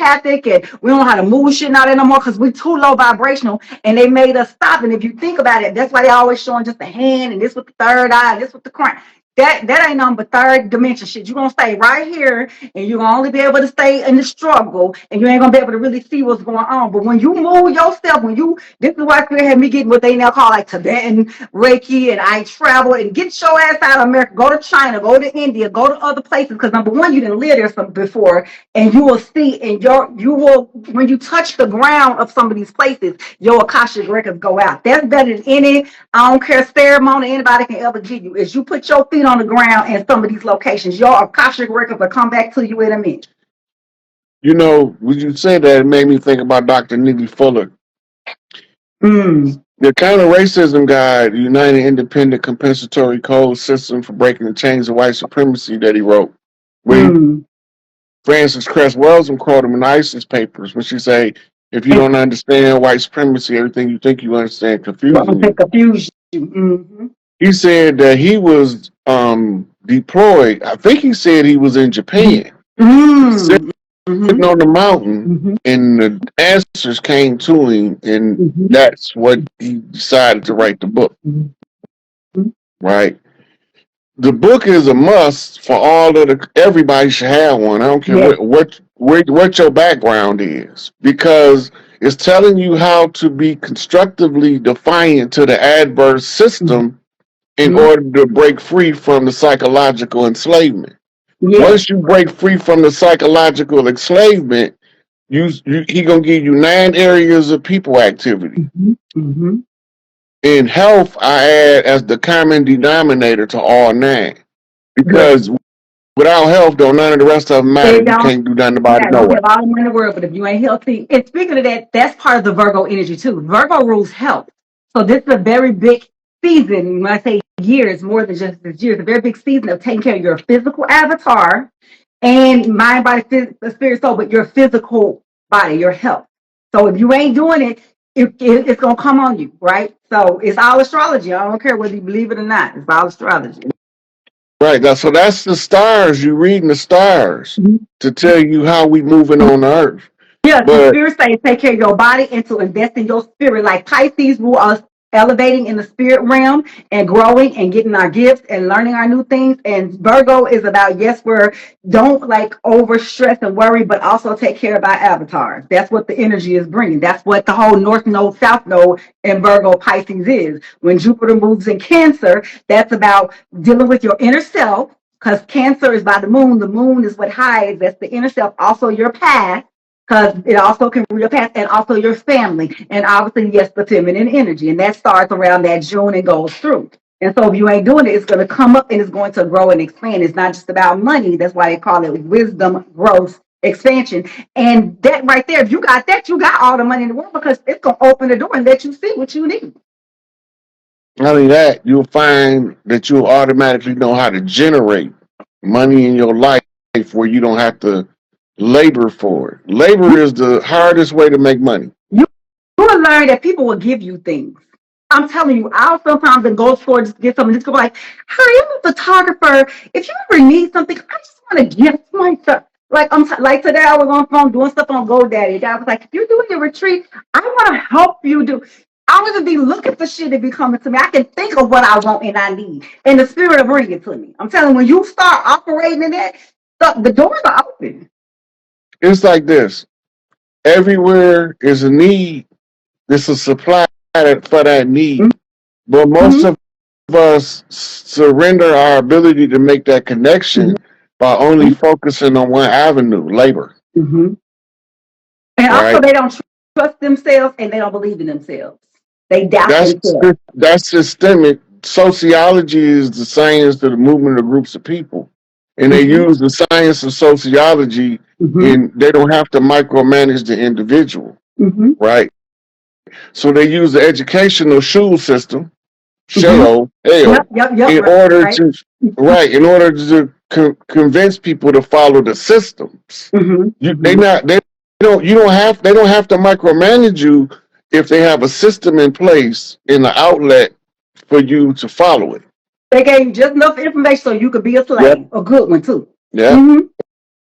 telepathic and we don't know how to move shit out there no more because we're too low vibrational, and they made us stop. And if you think about it, that's why they always showing just the hand and this with the third eye and this with the crown. That ain't nothing but third dimension shit. You're gonna stay right here and you're gonna only be able to stay in the struggle and you ain't gonna be able to really see what's going on. But when you move yourself, this is why Spirit had me getting what they now call like Tibetan Reiki, and I travel and get your ass out of America, go to China, go to India, go to other places, because number one, you didn't live there before, and you will see, and you will, when you touch the ground of some of these places, your Akashic records go out. That's better than any, I don't care, ceremony anybody can ever give you. Is you put your feet on the ground in some of these locations, your Akashic records will come back to you in a minute. You know, when you said that, it made me think about Dr. NEGPIFOR. The Counter Racism Guide, the United Independent Compensatory Code System for Breaking the Chains of White Supremacy that he wrote. Frances Cress Welsing quoted him in ISIS papers when she say, if you don't understand white supremacy, everything you think you understand confuses you. He said that he was deployed. I think he said he was in Japan. Sitting on the mountain, and the answers came to him, and that's what he decided to write the book. Right? The book is a must for everybody should have one. I don't care what your background is, because it's telling you how to be constructively defiant to the adverse system in order to break free from the psychological enslavement. Once you break free from the psychological enslavement, he gonna give you 9 areas of people activity. In health, I add as the common denominator to all 9, because without health, though, none of the rest of them matter. You can't do nothing about it. No way. You have all the money in the world, but if you ain't healthy, and speaking of that, that's part of the Virgo energy too. Virgo rules health, so this is a very big season. When I say years, more than just this year, it's a very big season of taking care of your physical avatar and mind, body, spirit, soul, but your physical body, your health. So if you ain't doing it, it's gonna come on you, right? So it's all astrology. I don't care whether you believe it or not. It's all astrology. Right. So that's the stars. You're reading the stars to tell you how we moving on the earth. Yeah, the spirit says take care of your body and to invest in your spirit. Like Pisces, who are elevating in the spirit realm and growing and getting our gifts and learning our new things. And Virgo is about, don't like over stress and worry, but also take care of our avatars. That's what the energy is bringing. That's what the whole North Node, South Node in Virgo Pisces is. When Jupiter moves in Cancer, that's about dealing with your inner self, because Cancer is by the moon. The moon is what hides. That's the inner self, also your past, because it also can be your past and also your family. And obviously, yes, the feminine energy. And that starts around that June and goes through. And so if you ain't doing it, it's going to come up and it's going to grow and expand. It's not just about money. That's why they call it wisdom, growth, expansion. And that right there, if you got that, you got all the money in the world, because it's going to open the door and let you see what you need. Not only that, you'll find that you'll automatically know how to generate money in your life where you don't have to labor for it. Labor is the hardest way to make money. You will learn that people will give you things. I'm telling you, I'll sometimes go towards get something. Just go like, "Hi, I'm a photographer. If you ever need something, I just want to gift myself." Like like today, I was on phone doing stuff on GoDaddy. I was like, "If you're doing a retreat, I want to help you do." I would just be looking for shit to be coming to me. I can think of what I want and I need, and the spirit will bring it to me. I'm telling you, when you start operating in that, the doors are open. It's like this. Everywhere is a need. There's a supply for that need. But most of us surrender our ability to make that connection by only focusing on one avenue, labor. And also, they don't trust themselves and they don't believe in themselves. They doubt themselves. That's systemic. Sociology is the science of the movement of groups of people. And they use the science of sociology, and they don't have to micromanage the individual, right? So they use the educational school system, in order to convince people to follow the systems. They don't have to micromanage you if they have a system in place in the outlet for you to follow it. They gave you just enough information so you could be a slave, a good one too.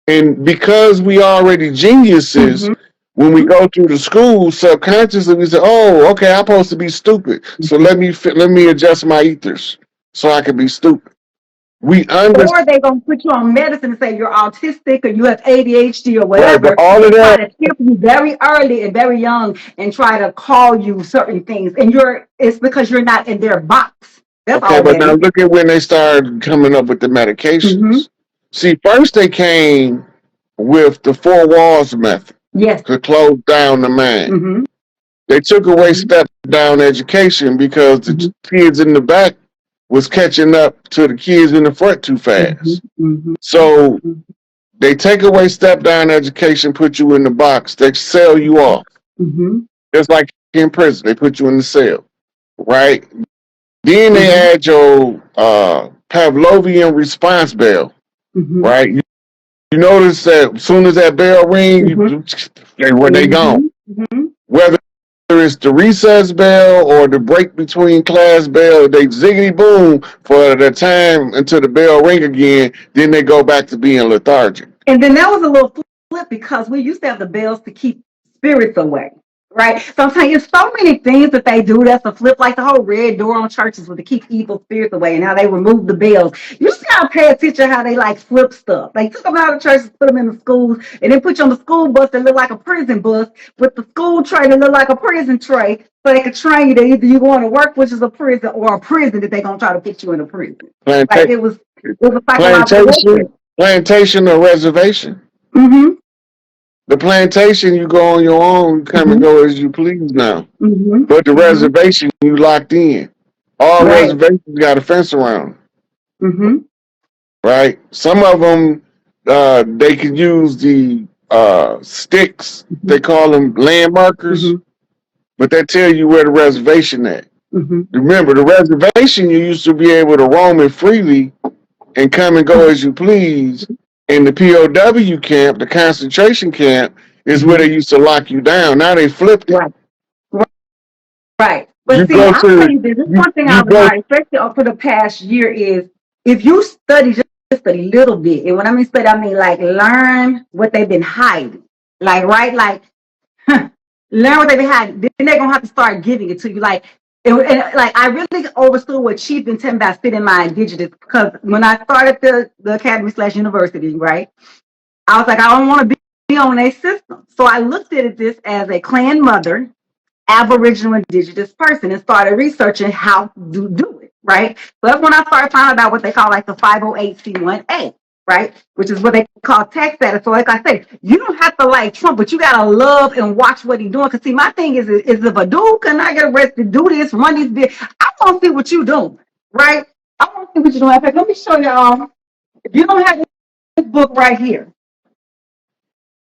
And because we already geniuses, when we go through the school, subconsciously we say, "Oh, okay, I'm supposed to be stupid. So let me adjust my ethers so I can be stupid." We understand. Or they're gonna put you on medicine and say you're autistic or you have ADHD or Right, but whatever, all of and try that, to tip you very early and very young and try to call you certain things. And it's because you're not in their box. That's okay, all but that now is. look at when they started coming up with the medications. See, first they came with the four walls method Yes. to close down the mind. They took away step down education because the kids in the back was catching up to the kids in the front too fast. So they take away step down education, put you in the box, they sell you off. Just like in prison, they put you in the cell, right? Then they add your Pavlovian response bell, right? You notice that as soon as that bell rings, they gone. Whether it's the recess bell or the break between class bell, they ziggity boom for the time until the bell ring again. Then they go back to being lethargic. And then that was a little flip because we used to have the bells to keep spirits away. Right. So I'm telling you, so many things that they do that's a flip, like the whole red door on churches was to keep evil spirits away, and how they remove the bells. You just gotta pay attention how they like flip stuff. They took them out of churches, put them in the schools, and then put you on the school bus that look like a prison bus with the school tray that look like a prison tray, so they could train you that either you going to work, which is a prison, or a prison that they're gonna try to put you in a prison. Like it was a psychological warfare. Plantation or reservation. The plantation, you go on your own, come and go as you please now. But the reservation, you locked in. All reservations got a fence around. Right? Some of them, they could use the sticks. They call them land markers. But they tell you where the reservation at. Remember, the reservation, you used to be able to roam it freely and come and go as you please. In the POW camp, the concentration camp, is where they used to lock you down. Now they flipped it. Right. But see, I'll tell you this. This one thing I've learned, especially for the past year, is if you study just a little bit, and when I mean study, I mean like learn what they've been hiding. Like, right? Like, learn what they've been hiding. Then they're going to have to start giving it to you. Like, and like I really understood what she's been telling about spitting my indigenous, because when I started the academy/university, right, I was like, I don't want to be on a system. So I looked at this as a clan mother, Aboriginal indigenous person, and started researching how to do it, right? So that's when I started finding out what they call like the 508c1a, right? Which is what they call tax status. So like I say, you don't have to like Trump, but you gotta love and watch what he's doing. Cause see, my thing is if a dude cannot get arrested, do this, run these bits, I want to see what you doing, right? I want to see what you're doing. In fact, let me show y'all. If you don't have this book right here,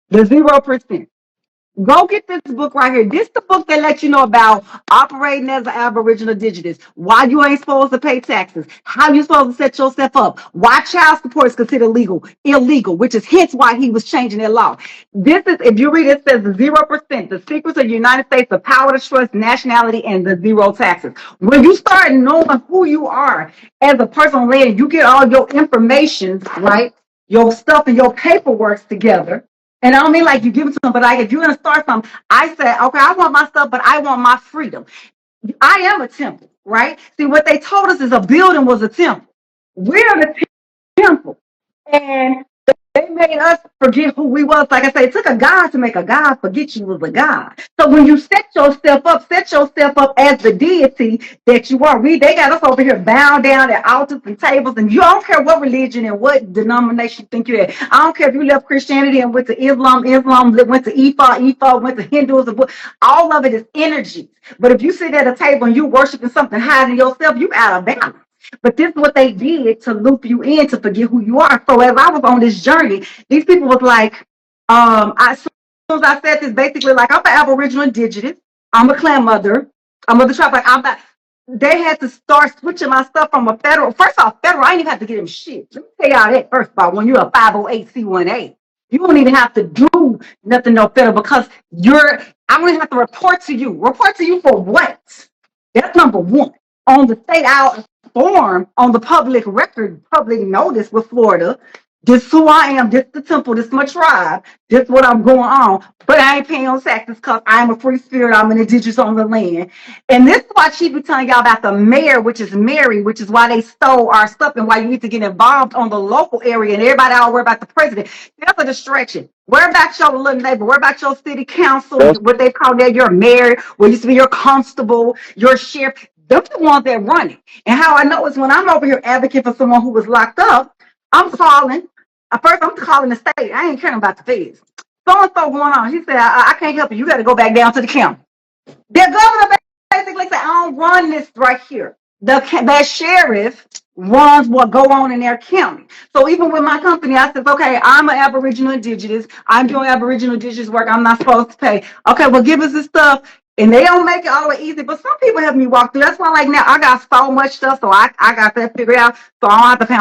the 0%. Go get this book right here. This is the book that lets you know about operating as an Aboriginal indigenous, why you ain't supposed to pay taxes, how you supposed to set yourself up, why child support is considered illegal, which is hence why he was changing their law. This is, if you read it, says the 0%, the secrets of the United States, the power to trust, nationality, and the zero taxes. When you start knowing who you are as a person on land, you get all your information, right? Your stuff and your paperwork together. And I don't mean like you give it to them, but like if you're gonna start something, I said, okay, I want my stuff, but I want my freedom. I am a temple, right? See, what they told us is a building was a temple. We're the temple. And they made us forget who we was. Like I say, it took a God to make a God forget you was a God. So when you set yourself up as the deity that you are. They got us over here bound down at altars and tables, and you don't care what religion and what denomination you think you're at. I don't care if you left Christianity and went to Islam went to Ifa went to Hinduism. All of it is energy. But if you sit at a table and you worshiping something higher than yourself, you out of balance. But this is what they did to loop you in to forget who you are. So as I was on this journey, these people was like, as soon as I said this, basically like I'm an Aboriginal indigenous, I'm a clan mother, I'm of the tribe. Like I'm not. They had to start switching my stuff from a federal. First off, federal, I ain't even have to get them shit. Let me tell y'all that first of all. When you're a 508c1a, you don't even have to do nothing no federal because I'm gonna have to report to you. Report to you for what? That's number one. On the state out form on the public record, public notice with Florida, This is who I am. This is the temple. This is my tribe. This is what I'm going on. But I ain't paying no taxes because I'm a free spirit. I'm an indigenous on the land. And this is why she be telling y'all about the mayor, which is Mary, which is why they stole our stuff and why you need to get involved on the local area. And everybody all worry about the president. That's a distraction. Worry about your little neighbor. Worry about your city council, what they call that, your mayor, what used to be your constable, your sheriff. They're the ones that run it. And how I know is when I'm over here advocating for someone who was locked up, I'm calling. At first, I'm calling the state. I ain't caring about the feds. So and so going on. She said, I can't help you. You got to go back down to the county. The governor basically said, I don't run this right here. That sheriff runs what go on in their county. So even with my company, I said, okay, I'm an Aboriginal Indigenous. I'm doing Aboriginal Indigenous work. I'm not supposed to pay. Okay, well, give us this stuff. And they don't make it all the way easy, but some people help me walk through. That's why, like now, I got so much stuff, so I got that figured out. So I don't have to pay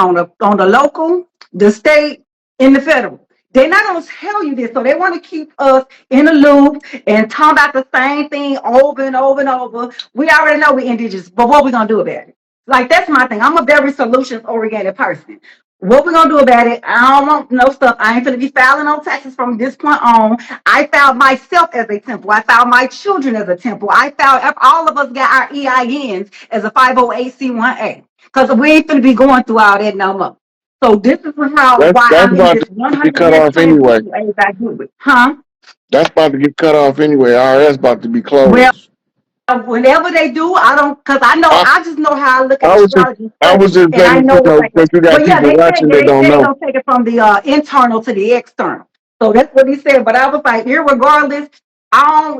on the local, the state, and the federal. They're not going to tell you this, so they want to keep us in the loop and talk about the same thing over and over and over. We already know we're indigenous, but what we going to do about it? Like, that's my thing. I'm a very solutions-oriented person. What we going to do about it? I don't want no stuff. I ain't going to be filing no taxes from this point on. I filed myself as a temple. I filed my children as a temple. I filed, all of us got our EINs as a 508c1A because we ain't going to be going through all that no more. So this is why I'm in about this to get cut off anyway. Huh? That's about to get cut off anyway. RS about to be closed. Well, whenever they do, I don't, because I just know how I look at astrology. I was just and I saying, know because you got people watching that don't know. They don't take it from the internal to the external. So that's what he said. But I was like, irregardless, I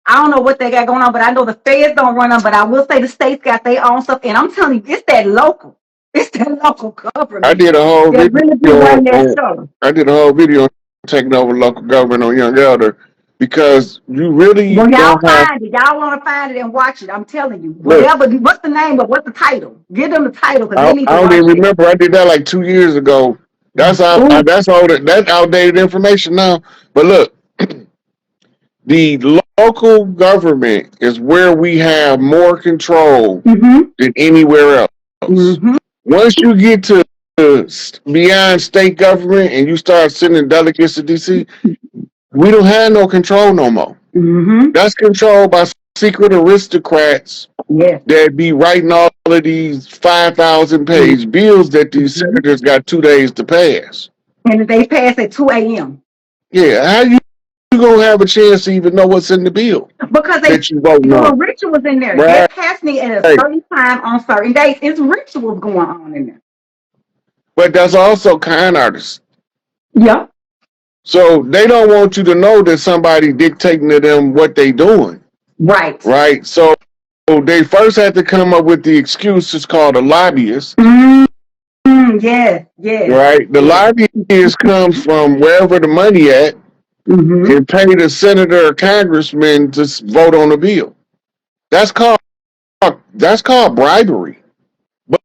don't know what they got going on, but I know the feds don't run them. But I will say the states got their own stuff. And I'm telling you, it's that local. It's that local government. I did a whole video. I did a whole video taking over local government on Young Elder because you really y'all find it. Y'all want to find it and watch it. I'm telling you. Whatever. What's the name of? What's the title? Give them the title because they need to watch it. I don't even remember. I did that like 2 years ago. That's that's outdated information now. But look, the local government is where we have more control than anywhere else. Once you get to beyond state government and you start sending delegates to DC, we don't have no control no more. That's controlled by secret aristocrats that be writing all of these 5,000-page bills that these senators got 2 days to pass. And they pass at 2 a.m. Yeah, how you gonna have a chance to even know what's in the bill? Because they do rituals in there. Right. They're passing it at a certain time on certain days. It's rituals going on in there. But that's also con artists. Yeah. So they don't want you to know that somebody dictating to them what they doing. Right. Right. So they first had to come up with the excuse. It's called a lobbyist. Yes. Yes. Right. The lobbyist comes from wherever the money at and pay the senator or congressman to vote on a bill. That's called bribery. But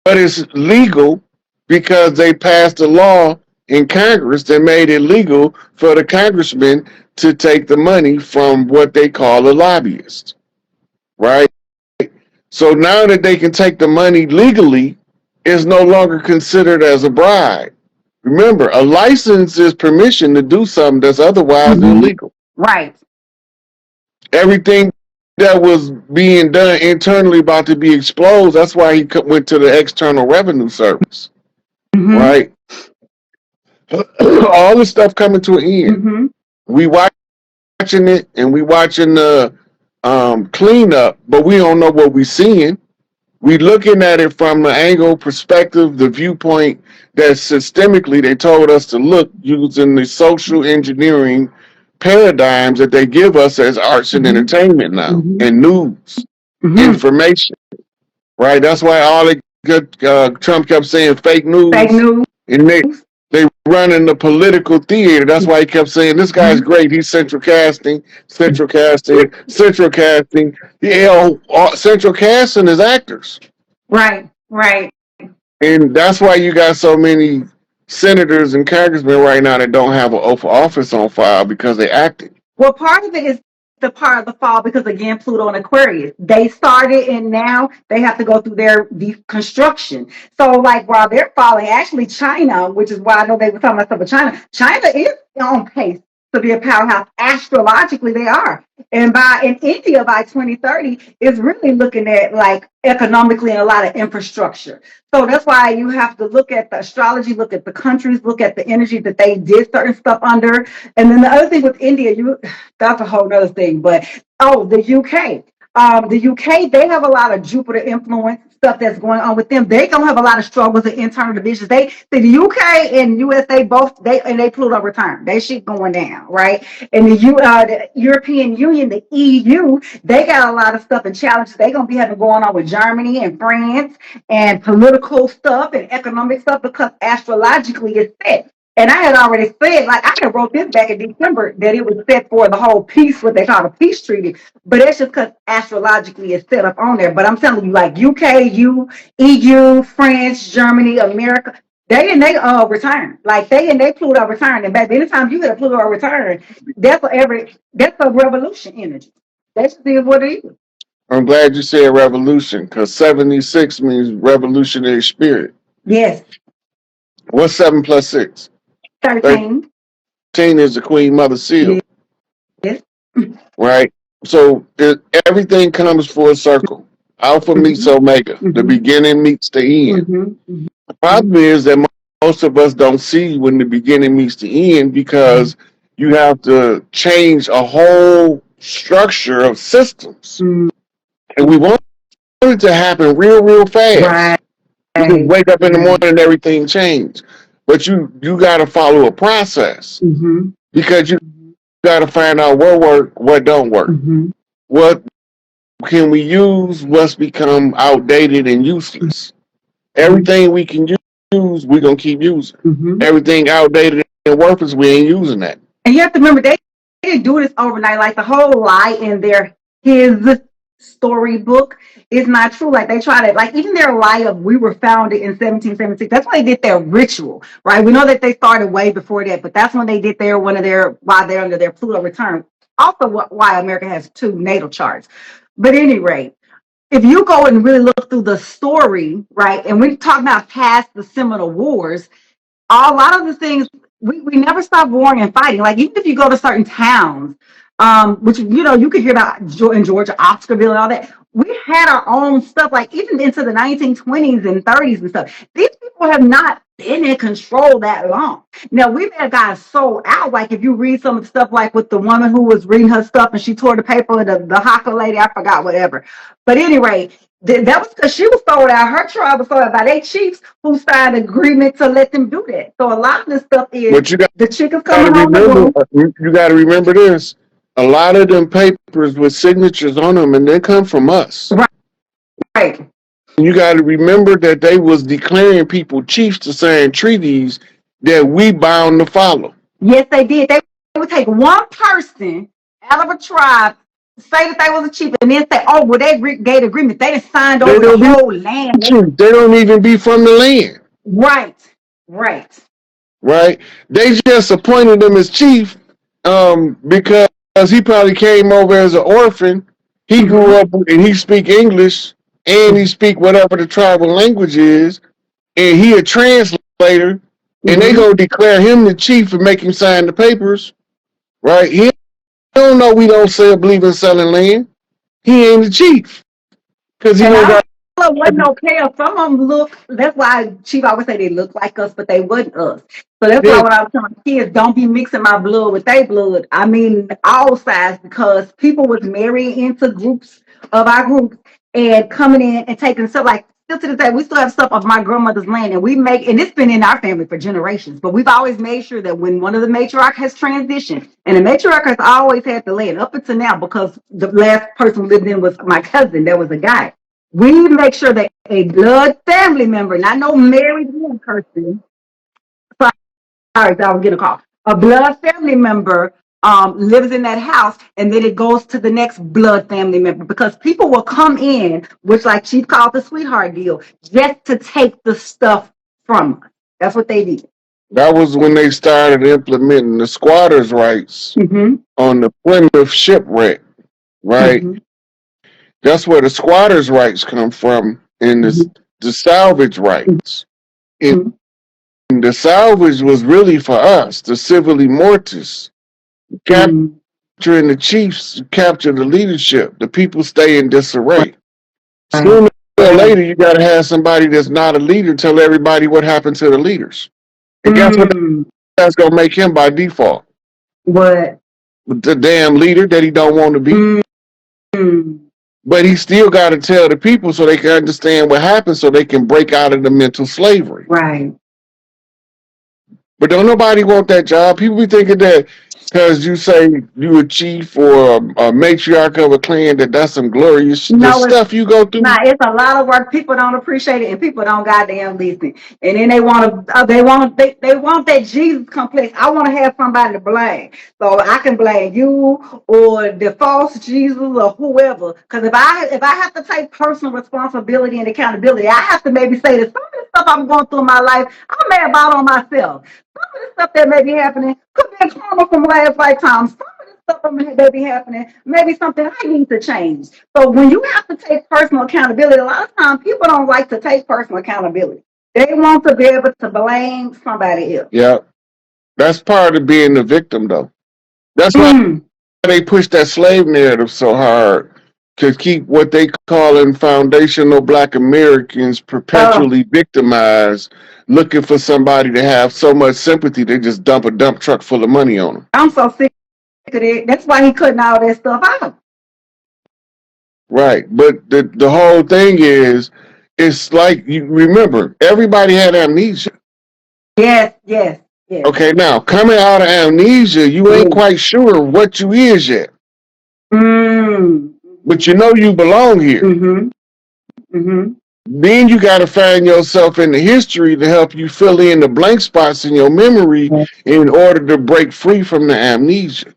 it's legal because they passed a law in Congress that made it legal for the congressman to take the money from what they call a lobbyist, right? So now that they can take the money legally, it's no longer considered as a bribe. Remember, a license is permission to do something that's otherwise illegal. Right. Everything that was being done internally about to be exposed, that's why he went to the External Revenue Service. Right? All the stuff coming to an end. We watching it and we watching the cleanup, but we don't know what we're seeing. We looking at it from the angle, perspective, the viewpoint that systemically they told us to look using the social engineering paradigms that they give us as arts and entertainment now, and news, information. Right? That's why all Trump kept saying fake news. Fake news. And they running the political theater. That's why he kept saying this guy's great. He's central casting. Yeah, central casting is actors. Right. And that's why you got so many senators and congressmen right now that don't have an oath of office on file because they acted. Well, part of it is the part of the fall because again, Pluto and Aquarius, they started and now they have to go through their deconstruction. So like while they're falling, actually China, which is why I know they were talking about stuff with China, China is on pace to be a powerhouse. Astrologically, they are. And in India by 2030 is really looking at like economically and a lot of infrastructure. So that's why you have to look at the astrology, look at the countries, look at the energy that they did certain stuff under. And then the other thing with India, that's a whole other thing. But the UK. The UK, they have a lot of Jupiter influence stuff that's going on with them. They don't have a lot of struggles and internal divisions. The UK and USA both they Pluto return. They shit going down, right? And the European Union, the EU, they got a lot of stuff and challenges they gonna be having going on with Germany and France and political stuff and economic stuff because astrologically it's set. And I had already said, like I had wrote this back in December that it was set for the whole peace, what they call a peace treaty. But it's just because astrologically it's set up on there. But I'm telling you, like UK, EU, France, Germany, America, they return. Like they Pluto return. And baby, anytime you get a Pluto return, that's a revolution energy. That's just what it is. I'm glad you said revolution because 76 means revolutionary spirit. Yes. What's 7 plus 6? 13. 13 is the Queen Mother Seal. Yes. Right? So everything comes full circle. Alpha meets Omega. The beginning meets the end. The problem is that most of us don't see when the beginning meets the end because you have to change a whole structure of systems. And we want it to happen real fast. Right. You can wake up in the morning and everything change. But you got to follow a process because you got to find out what works, what don't work. What can we use, what's become outdated and useless. Everything we can use, we're going to keep using. Everything outdated and worthless, we ain't using that. And you have to remember, they didn't do this overnight. Like the whole lie in his storybook is not true. Like they tried it, like even their lie of we were founded in 1776. That's when they did their ritual, right? We know that they started way before that, but that's when they did why they're under their Pluto return. Also, why America has 2 natal charts. But at any rate, if you go and really look through the story, right, and we talk about past the Seminole Wars, a lot of the things we never stop warring and fighting. Like even if you go to certain towns, which you could hear about in Georgia, Oscarville, and all that. We had our own stuff, like even into the 1920s and 30s and stuff. These people have not been in control that long. Now we've had guys sold out. Like if you read some of the stuff, like with the woman who was reading her stuff and she tore the paper, the Haka lady, I forgot whatever. But anyway, that was because she was sold out. Her tribe was sold out by 8 chiefs who signed an agreement to let them do that. So a lot of this stuff is the chickens coming home. You got to remember this. A lot of them papers with signatures on them, and they come from us. Right. You got to remember that they was declaring people chiefs to sign treaties that we bound to follow. Yes, they did. They would take one person out of a tribe, say that they was a chief, and then say, "Oh, well, they gave agreement. They just signed over the whole land. They don't even be from the land." Right. They just appointed him as chief because he probably came over as an orphan. He grew up and he speak English and he speak whatever the tribal language is, and he a translator, and they go declare him the chief and make him sign the papers, right? He don't know we don't believe in selling land. He ain't the chief because he don't wasn't okay. Some of them look. That's why Chief always say they look like us, but they wasn't us. So that's why when I was telling kids, don't be mixing my blood with their blood. I mean, all sides, because people was marrying into groups of our groups and coming in and taking stuff. Like still to this day, we still have stuff of my grandmother's land, and and it's been in our family for generations. But we've always made sure that when one of the matriarch has transitioned, and the matriarch has always had the land up until now, because the last person who lived in was my cousin. There was a guy. We make sure that a blood family member, not no married person. Sorry, I was getting a call. A blood family member lives in that house, and then it goes to the next blood family member, because people will come in, which like Chief called the sweetheart deal, just to take the stuff from us. That's what they did. That was when they started implementing the squatters' rights on the Plymouth shipwreck. right? That's where the squatters' rights come from, and the salvage rights. And the salvage was really for us, the civilly mortis. Capturing the chiefs, capture the leadership. The people stay in disarray. Sooner or later, you got to have somebody that's not a leader tell everybody what happened to the leaders. And guess what? That's going to make him by default. What? The damn leader that he don't want to be. But he still got to tell the people so they can understand what happened so they can break out of the mental slavery. Right. But don't nobody want that job. People be thinking that because you say you a chief or a matriarch of a clan that's some glorious stuff you go through. Nah, it's a lot of work. People don't appreciate it, and people don't goddamn listen. And then they want that Jesus complex. I want to have somebody to blame, so I can blame you or the false Jesus or whoever. Because if I have to take personal responsibility and accountability, I have to maybe say that some of the stuff I'm going through in my life, I'm mad about on myself. Some of the stuff that may be happening could be a trauma from last lifetime. Some of the stuff that may be happening, maybe something I need to change. So when you have to take personal accountability, a lot of times people don't like to take personal accountability. They want to be able to blame somebody else. Yeah. That's part of being the victim, though. That's why they push that slave narrative so hard, to keep what they calling foundational Black Americans perpetually victimized, looking for somebody to have so much sympathy they just dump a dump truck full of money on them. I'm so sick of it. That's why he cutting all that stuff out. Right, but the whole thing is, it's like, you remember, everybody had amnesia. Yes. Okay, now coming out of amnesia, you ain't quite sure what you is yet. But you know you belong here. Then you got to find yourself in the history to help you fill in the blank spots in your memory in order to break free from the amnesia.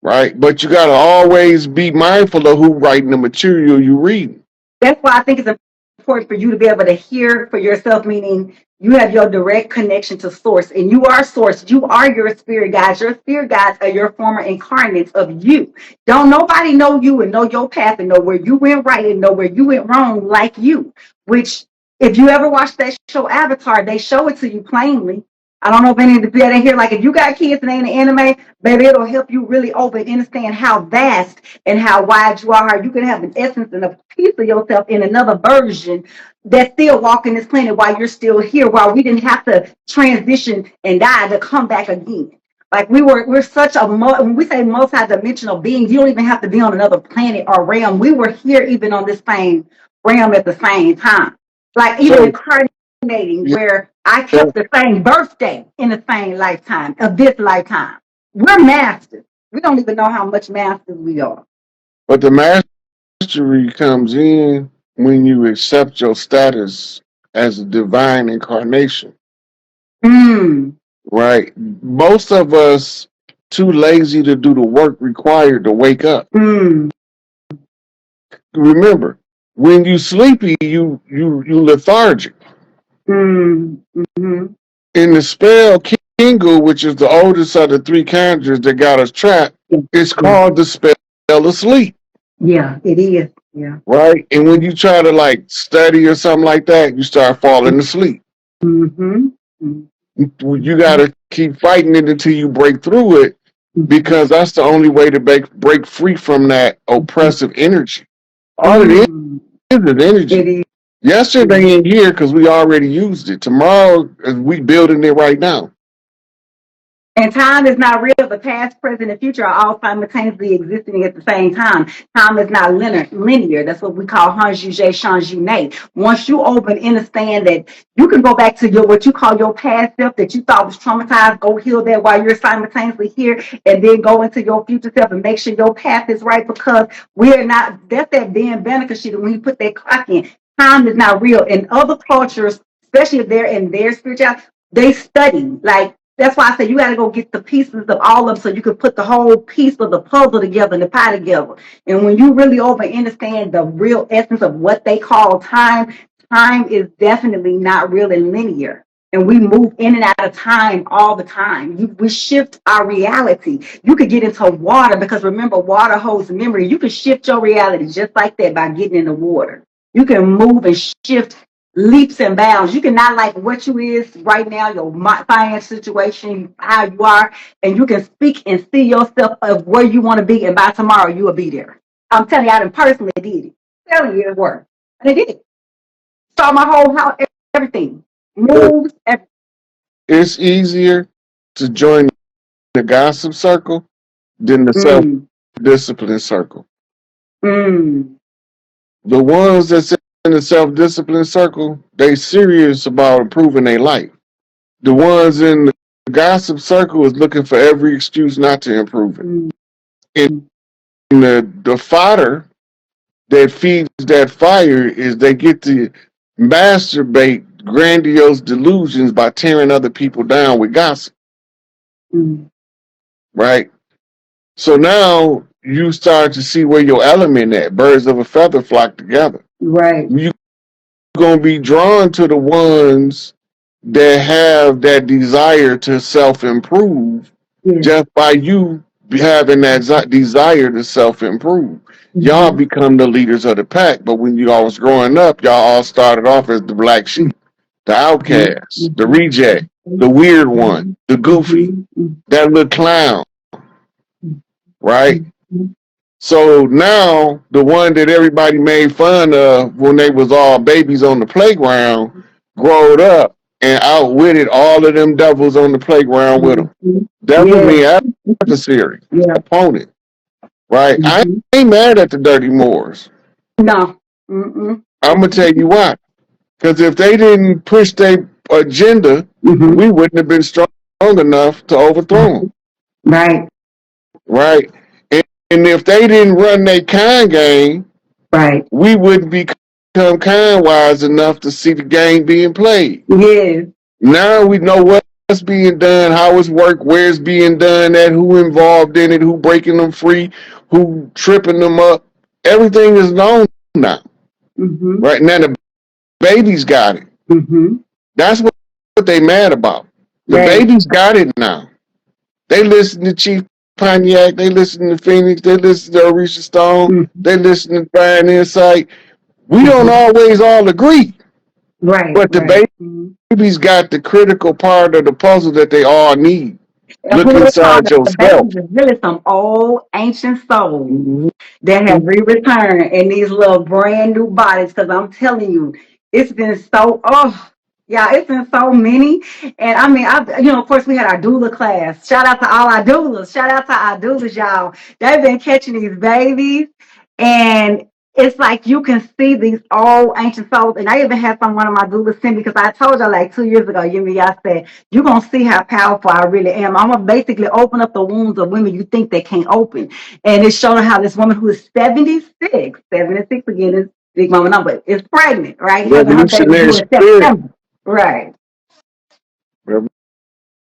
Right? But you got to always be mindful of who writing the material you read. That's why I think it's important for you to be able to hear for yourself, meaning you have your direct connection to source, and you are source. You are your spirit guides. Your spirit guides are your former incarnates of you. Don't nobody know you and know your path and know where you went right and know where you went wrong like you, which if you ever watch that show Avatar, they show it to you plainly. I don't know if any of the people in here, like if you got kids and they in the anime, baby, it'll help you really understand how vast and how wide you are. How you can have an essence and a piece of yourself in another version that's still walking this planet while you're still here, while we didn't have to transition and die to come back again. Like we're such a, when we say multi-dimensional beings, you don't even have to be on another planet or realm. We were here even on this same realm at the same time. Like even incarnating where I kept the same birthday in the same lifetime of this lifetime. We're masters. We don't even know how much masters we are. But the mastery comes in when you accept your status as a divine incarnation. Right? Most of us too lazy to do the work required to wake up. Remember, when you sleepy, you lethargic. In the spell Kingu, which is the oldest of the three conjures that got us trapped, it's called the spell of sleep. Yeah, it is. Yeah. Right? And when you try to like study or something like that, you start falling asleep. You got to keep fighting it until you break through it, because that's the only way to break free from that oppressive energy. All it is energy. Yesterday ain't here because we already used it. Tomorrow, we building it right now. And time is not real. The past, present, and future are all simultaneously existing at the same time. Time is not linear. That's what we call hanjuge, shanjune. Once you open, understand that you can go back to what you call your past self that you thought was traumatized. Go heal that while you're simultaneously here, and then go into your future self and make sure your path is right, because we are not. That's that Dan Benica shit. When you put that clock in, time is not real. In other cultures, especially if they're in their spirituality, they study like. That's why I say you got to go get the pieces of all of them so you can put the whole piece of the puzzle together and the pie together. And when you really understand the real essence of what they call time, time is definitely not real and linear. and we move in and out of time all the time. We shift our reality. You could get into water because remember, water holds memory. You can shift your reality just like that by getting in the water. You can move and shift leaps and bounds. You can not like what you is right now, your finance situation, how you are, and you can speak and see yourself of where you want to be, and by tomorrow you will be there. I'm telling you, I done personally did it. I'm telling you, it worked. And I did it. Saw my whole house, everything. Moves, everything. It's easier to join the gossip circle than the self-discipline circle. The ones that's in the self-discipline circle, they serious about improving their life. The ones in the gossip circle is looking for every excuse not to improve it. And the fodder that feeds that fire is they get to masturbate grandiose delusions by tearing other people down with gossip. Right? So now you start to see where your element at. Birds of a feather flock together. Right. You're going to be drawn to the ones that have that desire to self-improve just by you having that desire to self-improve. Y'all become the leaders of the pack, but when you all was growing up, y'all all started off as the black sheep, the outcast, the reject, the weird one, the goofy, that little clown, right? So now the one that everybody made fun of when they was all babies on the playground growed up and outwitted all of them devils on the playground with them. Devil mean adversary, opponent, right? I ain't mad at the dirty Moors. No. I'm gonna tell you why. Because if they didn't push their agenda, we wouldn't have been strong enough to overthrow them. Right. Right. And if they didn't run their kind game, right, we wouldn't become kind wise enough to see the game being played. Yes. Now we know what's being done, how it's worked, where it's being done, at who involved in it, who breaking them free, who tripping them up. Everything is known now. Right now the babies got it. That's what they mad about. The babies got it now. They listen to Chief Pontiac, they listen to Phoenix, they listen to Orisha Stone, they listen to Brian Insight. We don't always all agree. Right. But the babies got the critical part of the puzzle that they all need. Look inside yourself. There's really some old ancient souls that have returned in these little brand new bodies. Because I'm telling you, it's been so it's been so many. And I mean, of course, we had our doula class. Shout out to all our doulas. Shout out to our doulas, y'all. They've been catching these babies, and it's like you can see these old ancient souls. And I even had one of my doulas send me because I told y'all like 2 years ago, I said, you're going to see how powerful I really am. I'm going to basically open up the wounds of women you think they can't open. And it showed how this woman who is 76 again is big mama number, is pregnant, right? Revolutionary spirit. Right.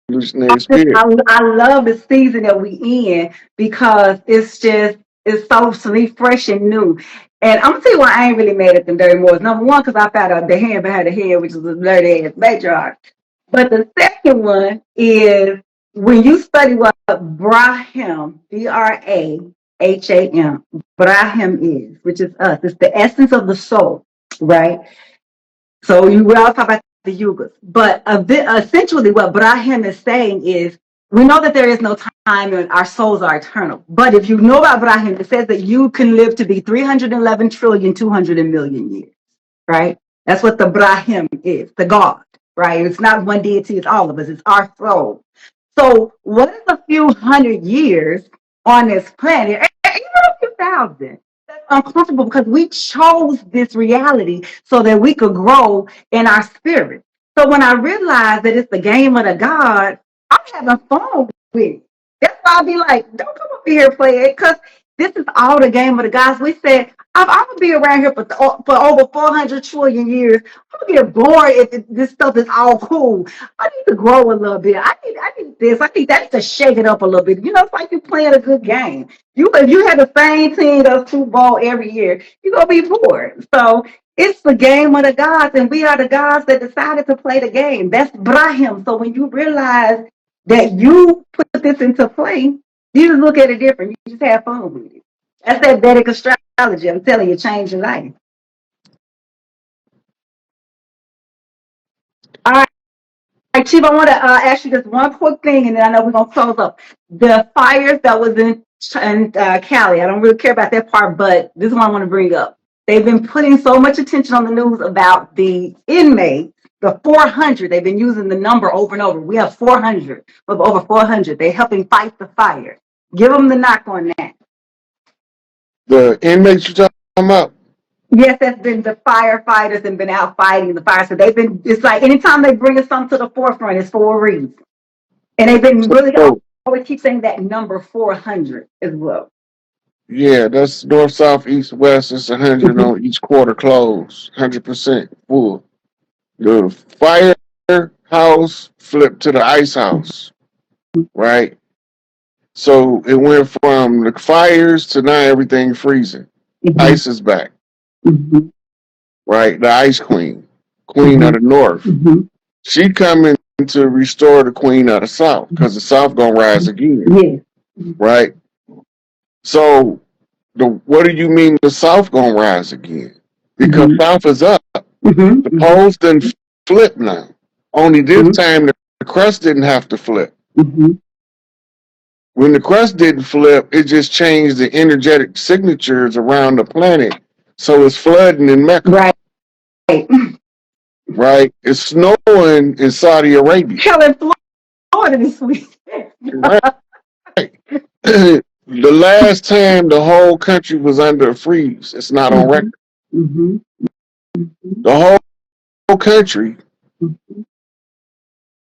Revolutionary spirit. I love the season that we in because it's so sweet, fresh and new. And I'm gonna tell you why I ain't really mad at them dirty Moors. Number one, because I found out the hand behind the head, which is a dirty ass matriarch. But the second one is when you study what Brahim, Braham, Brahim is, which is us. It's the essence of the soul, right? So we all talk about the yugas. But essentially what Brahim is saying is, we know that there is no time and our souls are eternal. But if you know about Brahim, it says that you can live to be 311 trillion, 200 million years, right? That's what the Brahim is, the God, right? It's not one deity, it's all of us, it's our soul. So what is a few hundred years on this planet? Even a few thousand. That's uncomfortable because we chose this reality so that we could grow in our spirit. So when I realized that it's the game of the gods, I'm having fun with it. That's why I'll be like, don't come up here play it, because this is all the game of the gods. We said, I'm gonna be around here for over 400 trillion years. I'm gonna get bored if this stuff is all cool. I need to grow a little bit. I need this. I need that to shake it up a little bit. It's like you're playing a good game. If you have the same team that's football every year, you're gonna be bored. So It's the game of the gods, and we are the gods that decided to play the game. That's Brahim. So when you realize that you put this into play, you just look at it different. You just have fun with it. That's that Vedic astrology. I'm telling you, change your life. All right. All right, Chief, I want to ask you just one quick thing, and then I know we're going to close up. The fires that was in Cali, I don't really care about that part, but this is what I want to bring up. They've been putting so much attention on the news about the inmates, the 400. They've been using the number over and over. We have 400, over 400. They're helping fight the fire. Give them the knock on that. The inmates you talking about? Yes, that's been the firefighters and been out fighting the fire. So they've been, it's like anytime they bring something to the forefront, it's for a reason. And they've been really always keep saying that number 400 as well. Yeah, that's north, south, east, west. It's 100 on each quarter close, 100% full. The firehouse flipped to the ice house, right? So it went from the fires to now everything freezing. Ice is back, right? The ice queen of the north. She coming to restore the queen of the south because the south gonna rise again, right? So what do you mean the south gonna rise again? Because south is up. The poles didn't flip now. Only this time the crust didn't have to flip. When the crust didn't flip, it just changed the energetic signatures around the planet. So it's flooding in Mecca. Right. Right? It's snowing in Saudi Arabia. Hell, in Florida this week. Right. The last time the whole country was under a freeze, it's not on record. The whole country,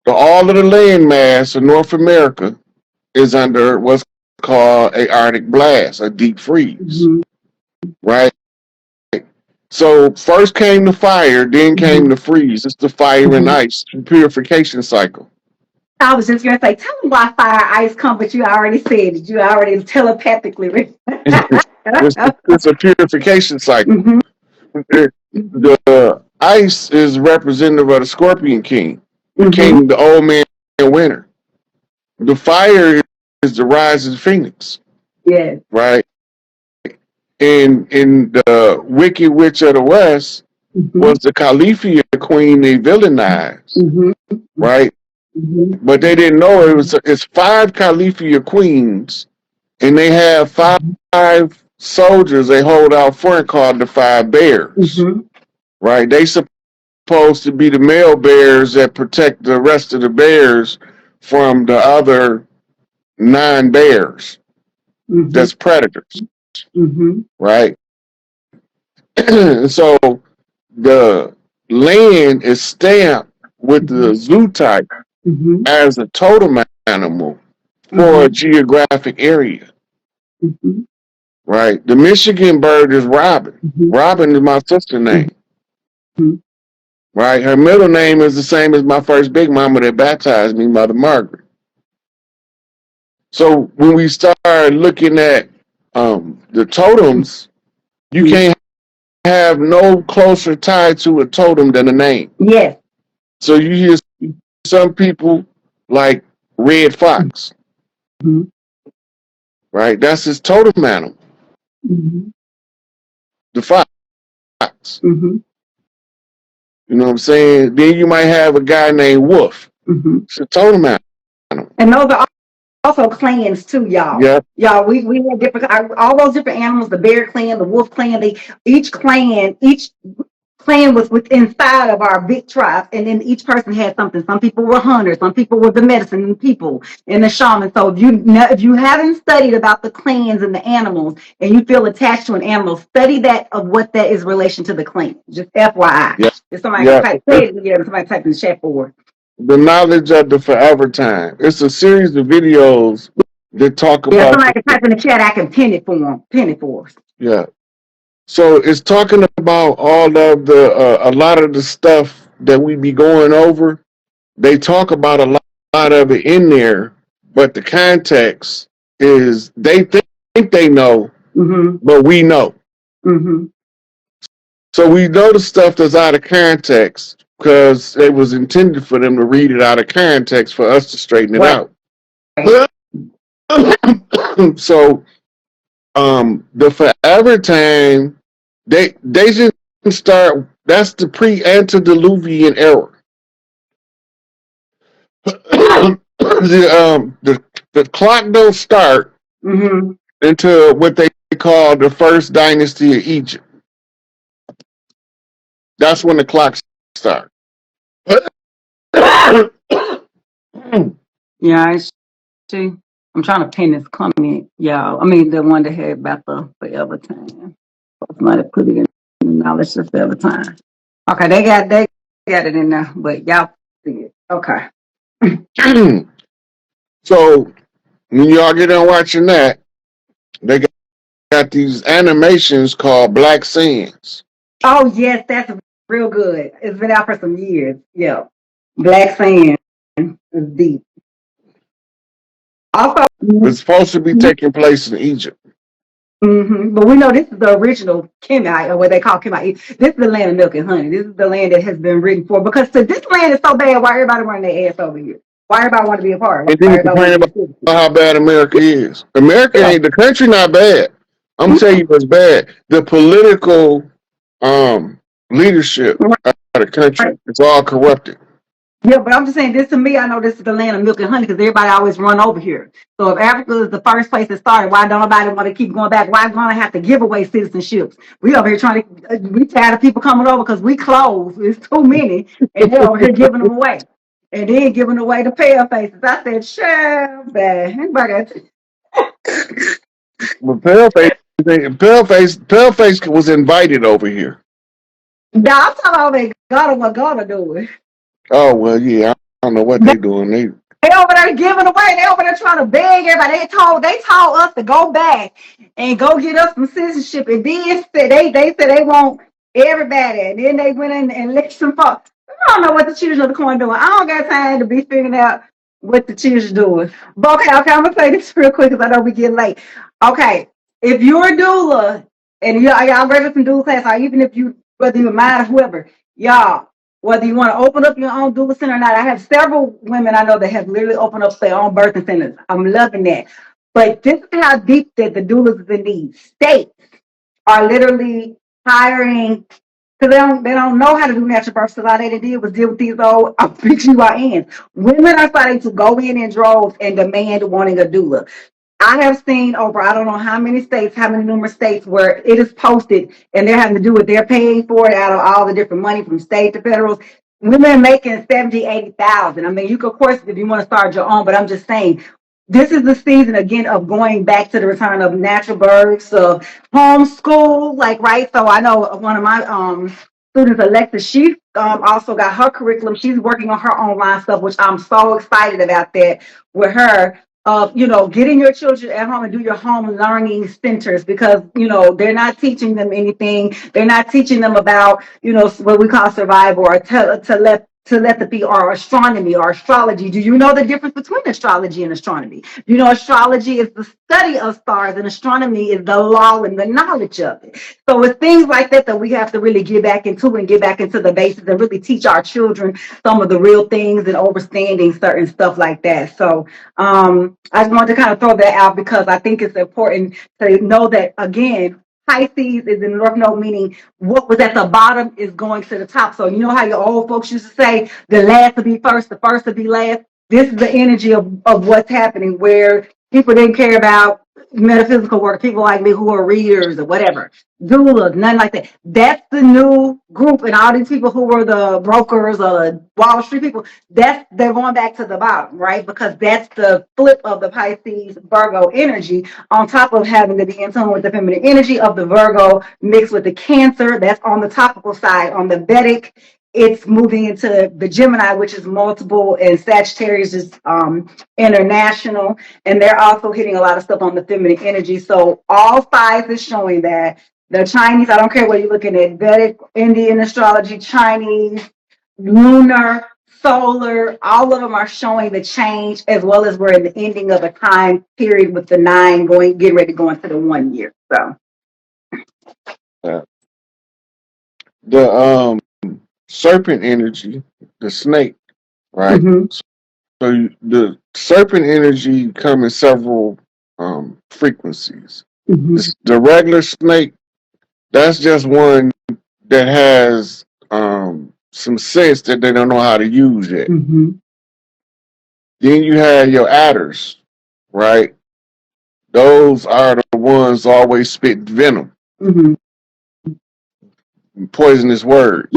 all of the land mass of North America is under what's called a Arctic blast, a deep freeze. Right? So first came the fire, then came the freeze. It's the fire and ice purification cycle. I was just going to say, tell me why fire ice come, but you already said it. You already telepathically. It's a purification cycle. The ice is representative of the Scorpion King, King, the old man winter. The fire is the rising phoenix. Yeah. Right? In the Wicked Witch of the West was the Califia queen they villainized. Right? But they didn't know it's 5 Califia queens, and they have 5 soldiers they hold out front called the 5 bears. Right? They supposed to be the male bears that protect the rest of the bears from the other 9 bears. That's predators. Right? So the land is stamped with the zoo type as a totem animal for a geographic area. Right? The Michigan bird is Robin. Robin is my sister's name. Right? Her middle name is the same as my first big mama that baptized me, Mother Margaret. So when we start looking at the totems, you can't have no closer tie to a totem than a name. Yes. So you hear some people like Red Fox. Right? That's his totem animal. The fox. You know what I'm saying? Then you might have a guy named Wolf. It's a totem animal. And those are also clans too, y'all. Yeah. Y'all, we have different, all those different animals, the bear clan, the wolf clan, each clan was inside of our big tribe, and then each person had something. Some people were hunters, some people were the medicine people and the shaman. So if you haven't studied about the clans and the animals, and you feel attached to an animal, study that of what that is relation to the clan. Just FYI. Yeah. If somebody type it, somebody type in the chat board. The knowledge of the forever time. It's a series of videos that talk about. Yeah, somebody can type in the chat. I can pin it for them. Pin it for us. Yeah. So it's talking about all of a lot of the stuff that we be going over. They talk about a lot of it in there, but the context is they think they know, but we know. So we know the stuff that's out of context because it was intended for them to read it out of context for us to straighten it out. So the forever time, they didn't start. That's the pre-antediluvian era. The clock don't start until what they call the first dynasty of Egypt. That's when the clock starts. Yeah, I see. I'm trying to pin this comment, y'all. I mean, the one that had about the forever time. Somebody put it in the knowledge of forever time. Okay, they got it in there, but y'all see it. Okay. So when y'all get done watching that, they got these animations called Black Sands. Oh yes, that's real good. It's been out for some years. Yeah, Black Sand is deep. Also, It's supposed to be taking place in Egypt. But we know this is the original Kemet, or what they call Kemet. This is the land of milk and honey. This is the land that has been written for. Because this land is so bad, why everybody running their ass over here? Why everybody want to be a part? And then complain about how bad America is. America ain't the country not bad. I'm telling you what's bad. The political leadership of the country is all corrupted. Yeah, but I'm just saying this to me, I know this is the land of milk and honey because everybody always run over here. So if Africa is the first place it started, why don't nobody want to keep going back? Why gonna have to give away citizenships? We over here trying to, we tired of people coming over because we close. It's too many, and they're over here giving them away. And then giving away the pale faces. I said, sure, man. But Paleface was invited over here. Now I'm talking about they gonna do it. Oh well, yeah. I don't know what they doing. They over there giving away. They over there trying to beg everybody. They told us to go back and go get us some citizenship. And then they said they want everybody. And then they went in and let some folks. I don't know what the children of the corn doing. I don't got time to be figuring out what the children doing. But okay, I'm gonna say this real quick because I know we get late. Okay, if you're a doula and y'all graduate from doula class, or even if you whether you're mine or whoever, y'all. Whether you want to open up your own doula center or not, I have several women I know that have literally opened up their own birthing centers. I'm loving that. But this is how deep that the doulas in these states are literally hiring because they don't know how to do natural birth. So all they did was deal with these old PGYNs. Women are starting to go in droves and demand wanting a doula. I have seen over, I don't know how many states, how many numerous states where it is posted and they're having to do what they're paying for it out of all the different money from state to federal. Women making 70, 80,000. I mean, you could, of course, if you want to start your own, but I'm just saying, this is the season again of going back to the return of natural births, of homeschool, like, right? So I know one of my students, Alexa, she also got her curriculum. She's working on her online stuff, which I'm so excited about that with her of, getting your children at home and do your home learning centers because, they're not teaching them anything. They're not teaching them about, what we call survival or telepathy or astronomy or astrology. Do you know the difference between astrology and astronomy? Astrology is the study of stars and astronomy is the law and the knowledge of it. So it's things like that we have to really get back into and get back into the basics and really teach our children some of the real things and understanding certain stuff like that. So I just wanted to kind of throw that out because I think it's important to know that, again, Pisces is in the North Node, meaning what was at the bottom is going to the top. So you know how your old folks used to say, the last to be first, the first to be last? This is the energy of what's happening where people didn't care about metaphysical work, people like me who are readers or whatever, doulas, nothing like that. That's the new group, and all these people who were the brokers or Wall Street people, they're going back to the bottom, right? Because that's the flip of the Pisces Virgo energy, on top of having to be in tune with the feminine energy of the Virgo mixed with the Cancer. That's on the topical side. On the Vedic, it's moving into the Gemini, which is multiple, and Sagittarius is international, and they're also hitting a lot of stuff on the feminine energy. So all sides is showing that the Chinese, I don't care what you're looking at, Vedic, Indian astrology, Chinese, lunar, solar, all of them are showing the change, as well as we're in the ending of a time period with the 9 getting ready to go into the 1 year. So the serpent energy, the snake, right? So the serpent energy come in several frequencies. The regular snake, that's just one that has some sense that they don't know how to use yet. Then you have your adders, right? Those are the ones always spit venom, poisonous words.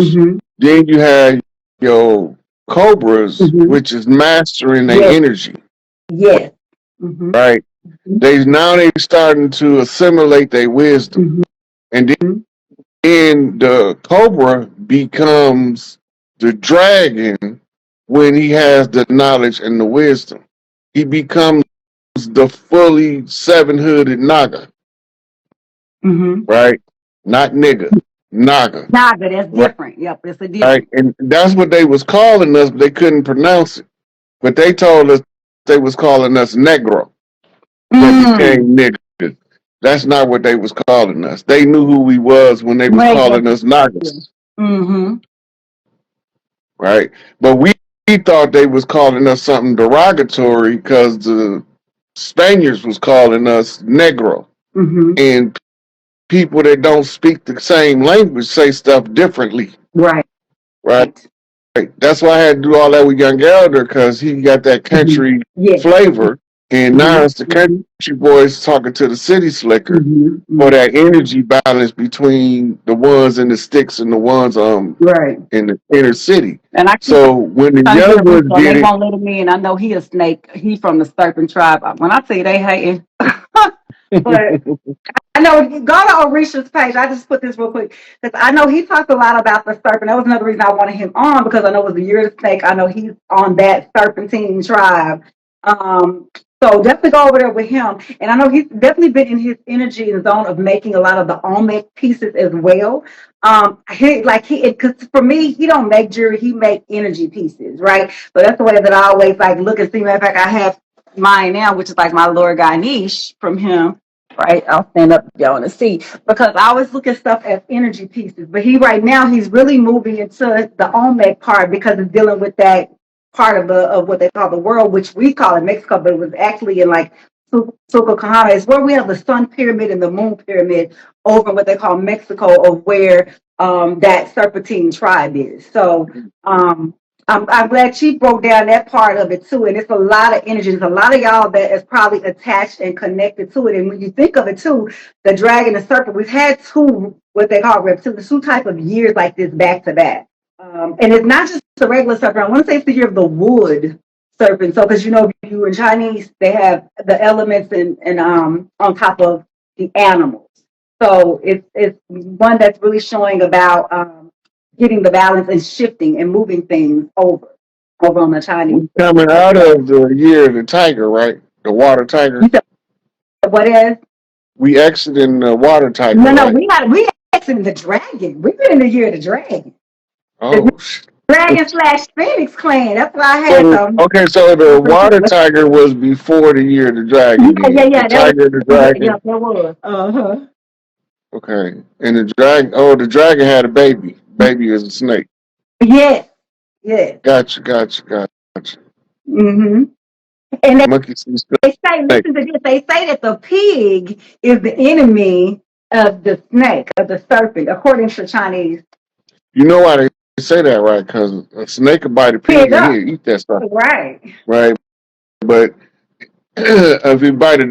Then you have your cobras, which is mastering their energy. Yes. Right? They starting to assimilate their wisdom. And then the cobra becomes the dragon when he has the knowledge and the wisdom. He becomes the fully seven-hooded naga. Right? Not nigga. Naga. Naga, that's different. Yep, it's a different. Right? And that's what they was calling us, but they couldn't pronounce it. But they told us they was calling us Negro. That became nigga. That's not what they was calling us. They knew who we was when they was calling us Nagas. Right? But we thought they was calling us something derogatory because the Spaniards was calling us Negro. And people that don't speak the same language say stuff differently. Right. That's why I had to do all that with Young Elder, because he got that country flavor. And now it's the country boys talking to the city slicker for that energy balance between the ones in the sticks and the ones in the inner city. And so when the young ones get they won't let him in. I know he a snake. He from the Serpent tribe. When I say they hating, but I know go to Orisha's page. I just put this real quick because I know he talked a lot about the serpent. That was another reason I wanted him on, because I know it was the year of the snake. I know he's on that serpentine tribe. So definitely go over there with him. And I know he's definitely been in his energy and zone of making a lot of the Olmec pieces as well. Because for me, he don't make jewelry, he make energy pieces, right? So that's the way that I always like look and see. Matter of fact, I have mine now, which is like my Lord Ganesh from him. Right, I'll stand up if y'all want to see, because I always look at stuff as energy pieces. But right now he's really moving into the Olmec part, because it's dealing with that part of what they call the world, which we call it Mexico, but it was actually in like Sucocahana. It's where we have the sun pyramid and the moon pyramid over what they call Mexico, of where that Serpentine tribe is. So I'm glad she broke down that part of it too. And it's a lot of energy. There's a lot of y'all that is probably attached and connected to it. And when you think of it too, the dragon and serpent, we've had two, what they call reptilians, two type of years like this back to back. And it's not just a regular serpent. I want to say it's the year of the wood serpent. So, because you in Chinese, they have the elements and on top of the animals. So it's one that's really showing about getting the balance and shifting and moving things over on the Chinese. Coming out of the year of the tiger, right? The water tiger. What is? We exiting the water tiger. No, right? we exiting the dragon. We've been in the year of the dragon. Oh, dragon / Phoenix clan. That's why I had some. Okay, so the water tiger was before the year of the dragon. Yeah. The tiger, the dragon. Yeah, that was. Okay, and the dragon had a baby. Baby is a snake. Yes. Gotcha. And they say, listen to this. They say that the pig is the enemy of the snake, of the serpent, according to Chinese. You know why they say that, right? Because a snake will bite a pig and he'll eat that stuff. Right. But if you bite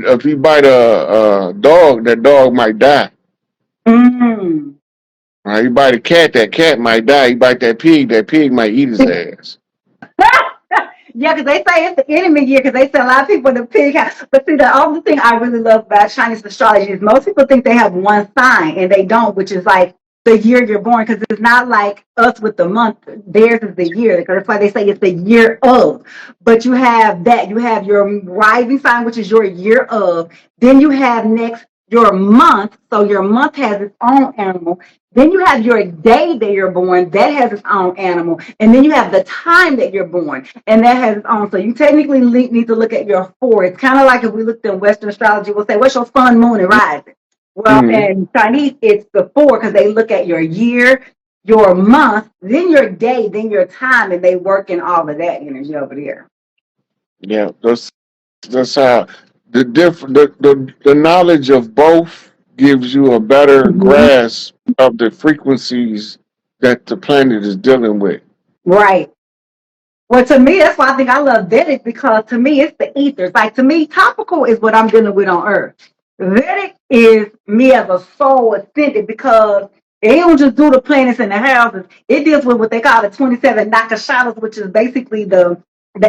a dog, that dog might die. Right? You bite a cat, that cat might die. You bite that pig might eat his ass. Yeah, because they say it's the enemy year, because they say a lot of people in the pig house. But see, the only thing I really love about Chinese astrology is most people think they have one sign, and they don't, which is like the year you're born, because it's not like us with the month. Theirs is the year, because that's why they say it's the year of. But you have that. You have your rising sign, which is your year of. Then you have next your month. So your month has its own animal. Then you have your day that you're born, that has its own animal. And then you have the time that you're born, and that has its own. So you technically need to look at your 4. It's kind of like if we looked in Western astrology, we'll say, what's your sun, moon, and rising? Well, in Chinese, it's the 4, because they look at your year, your month, then your day, then your time, and they work in all of that energy over there. Yeah, that's how the knowledge of both gives you a better grasp of the frequencies that the planet is dealing with. Right. Well, to me, that's why I think I love Vedic, because to me, it's the ethers. Like, to me, topical is what I'm dealing with on Earth. Vedic is me as a soul ascended, because they don't just do the planets and the houses. It deals with what they call the 27 nakashatas, which is basically the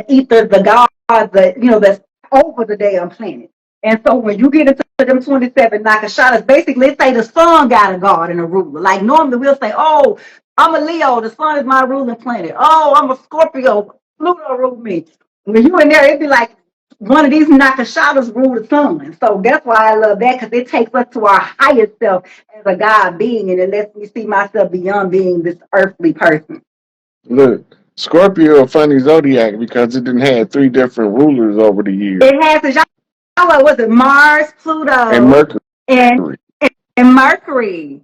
ethers, the gods, that's over the damn planet. And so when you get into them 27 nakashatas, basically it say the sun got a god and a ruler. Like normally we'll say, oh, I'm a Leo, the sun is my ruling planet. Oh, I'm a Scorpio, Pluto rule me. When you in there, it'd be like one of these nakashatas rule the sun. So that's why I love that, because it takes us to our highest self as a God being, and it lets me see myself beyond being this earthly person. Look, Scorpio a funny zodiac because it didn't have three different rulers over the years. It has, what was it, Mars, Pluto, And Mercury. and Mercury.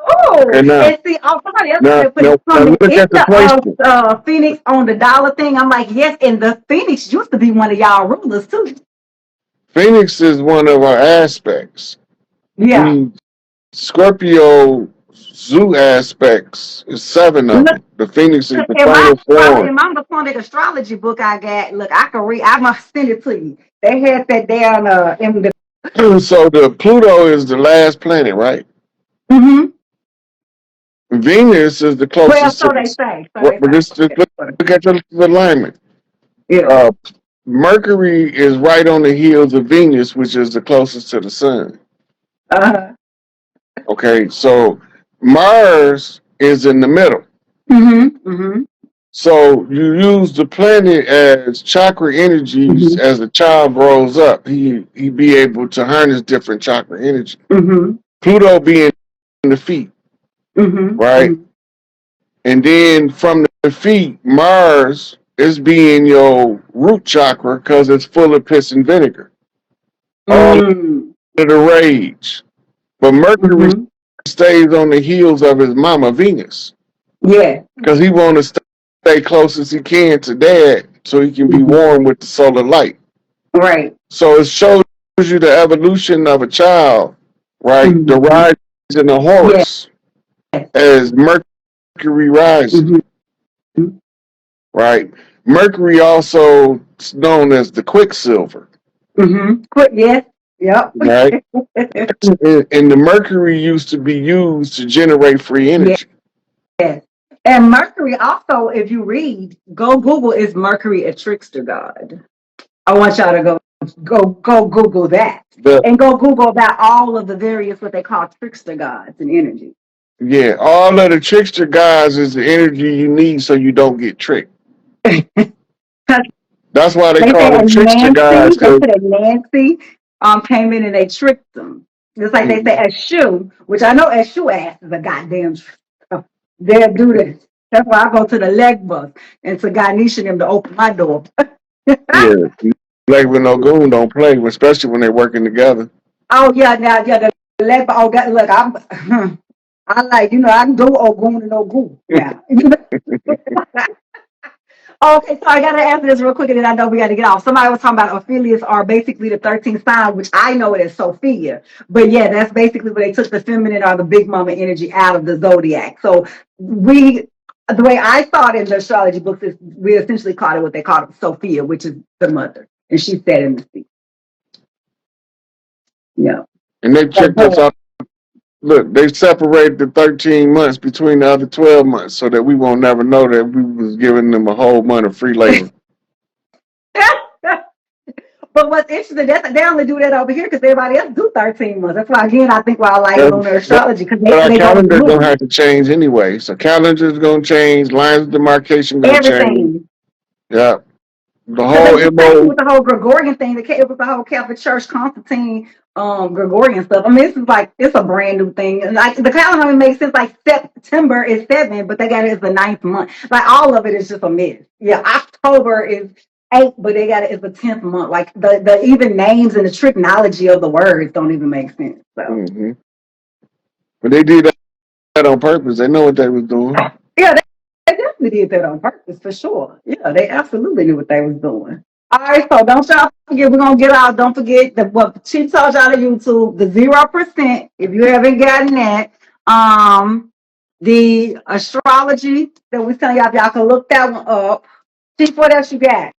Oh, And and see, somebody else now put it from look the at the placement. Phoenix on the dollar thing. I'm like, yes, and the Phoenix used to be one of y'all rulers too. Phoenix is one of our aspects. Yeah. Scorpio zoo aspects is 7 of them. The Phoenix is the In final form. my Masonic astrology book I got, look, I can read. I must send it to you. They had that down in the. So the Pluto is the last planet, right? Mm-hmm. Venus is the closest Well, so to they the. say. Just look at the alignment. Yeah. Mercury is right on the heels of Venus, which is the closest to the sun. Okay, so Mars is in the middle. Mm-hmm. Mm-hmm. So you use the planet as chakra energies. As a child grows up. He be able to harness different chakra energy. Pluto being the feet, right? And then from the feet, Mars is being your root chakra because it's full of piss and vinegar. All of the rage. But Mercury stays on the heels of his mama Venus. Yeah. Because he want to stay close as he can to dad so he can be warm with the solar light. Right. So it shows you the evolution of a child, right? The rise in the horse as Mercury rises, right? Mercury also is known as the Quicksilver. Yes. Yep. Right? And the Mercury used to be used to generate free energy. Yes. And Mercury also, if you read, go Google, is Mercury a trickster god? I want y'all to go Google that. And go Google about all of the various what they call trickster gods and energy. Yeah, all of the trickster gods is the energy you need so you don't get tricked. That's why they call them trickster gods. They said Nancy came in and they tricked them. Just like they say Eshu, which I know Eshu ass is a goddamn trick. They'll do this. That's why I go to the leg bus and to Ganesh and them to open my door. Yeah, leg with no goon don't play, especially when they're working together. Oh yeah, the leg bus. Oh, look, I like, I can do Ogun and Ogun. Yeah. Okay, so I gotta answer this real quick, and then I know we gotta get off. Somebody was talking about Ophelius are basically the 13th sign, which I know it as Sophia. But yeah, that's basically where they took the feminine or the big mama energy out of the zodiac. So the way I saw it in the astrology books is we essentially called it what they called it Sophia, which is the mother, and she said in the sea. Yeah. And they checked us out. Look, they separated the 13 months between the other 12 months so that we won't never know that we was giving them a whole month of free labor. But what's interesting, they only do that over here because everybody else do 13 months. That's why, again, I think why I like lunar astrology. Because our calendar's going to have to change anyway. So calendar's going to change, lines of demarcation going to change. Yeah. The whole with the whole Gregorian thing, it was the whole Catholic Church, Constantine, Gregorian stuff. I mean, this is like, it's a brand new thing. And like the calendar makes sense. Like September is 7, but they got it as the 9th month. Like all of it is just a myth. Yeah, October is 8, but they got it as the 10th month. Like the even names and the trigonometry of the words don't even make sense. So, but they did that on purpose. They know what they was doing. Yeah, they definitely did that on purpose for sure. Yeah, they absolutely knew what they was doing. All right, so don't y'all forget, we're gonna get out. Don't forget that what she told y'all to YouTube, the 0%. If you haven't gotten that, the astrology that we telling y'all can look that one up. Chief, what else you got?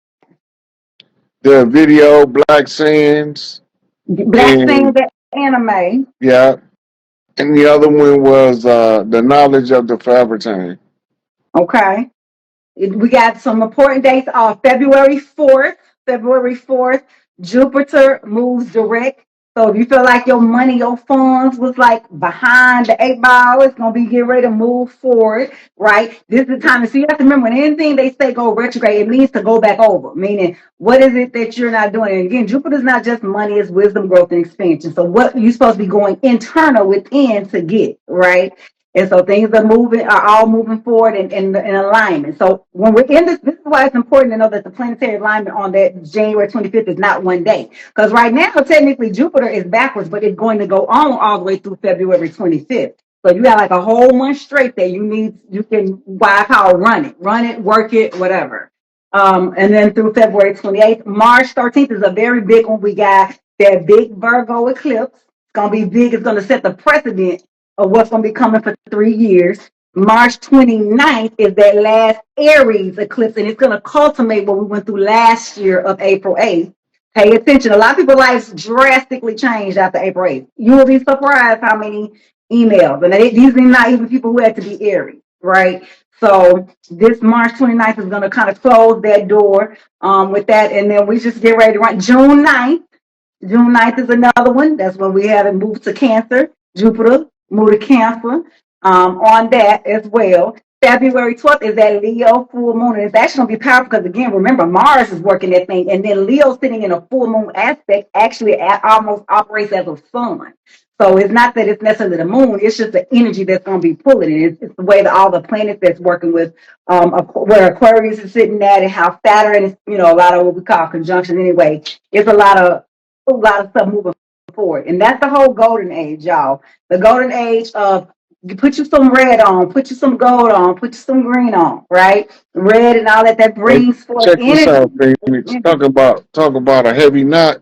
The video, Black Sands, Black Thing, and the anime. yeah, and the other one was the knowledge of the forever time. Okay. We got some important dates. February 4th. February 4th, Jupiter moves direct. So if you feel like your money, your funds was like behind the 8 ball, it's gonna be getting ready to move forward, right? This is the time to see. You have to remember when anything they say go retrograde, it means to go back over. Meaning, what is it that you're not doing? And again, Jupiter's not just money; it's wisdom, growth, and expansion. So what you're supposed to be going internal within to get, right? And so things are all moving forward in alignment. So when we're in this is why it's important to know that the planetary alignment on that January 25th is not one day. Because right now, technically, Jupiter is backwards, but it's going to go on all the way through February 25th. So you got like a whole month straight there. You can, why I call run it, work it, whatever. And then through February 28th, March 13th is a very big one. We got that big Virgo eclipse. It's going to be big. It's going to set the precedent of what's going to be coming for 3 years. March 29th is that last Aries eclipse, and it's going to culminate what we went through last year of April 8th. Pay attention. A lot of people's lives drastically changed after April 8th. You will be surprised how many emails, and these are not even people who had to be Aries, right? So this March 29th is going to kind of close that door with that, and then we just get ready to run June 9th. June 9th is another one. That's when we have it moved to Cancer. Jupiter moved to Cancer on that as well. February 12th is that Leo full moon. And it's actually going to be powerful because, again, remember, Mars is working that thing. And then Leo sitting in a full moon aspect actually almost operates as a sun. So it's not that it's necessarily the moon. It's just the energy that's going to be pulling it. It's the way that all the planets that's working with where Aquarius is sitting at and how Saturn is, a lot of what we call conjunction anyway. It's a lot of stuff moving forward. And that's the whole golden age, y'all. The golden age of you put you some red on, put you some gold on, put you some green on, right? Red and all that Hey, brings forth check this energy. out, Phoenix. Talk about a heavy knot.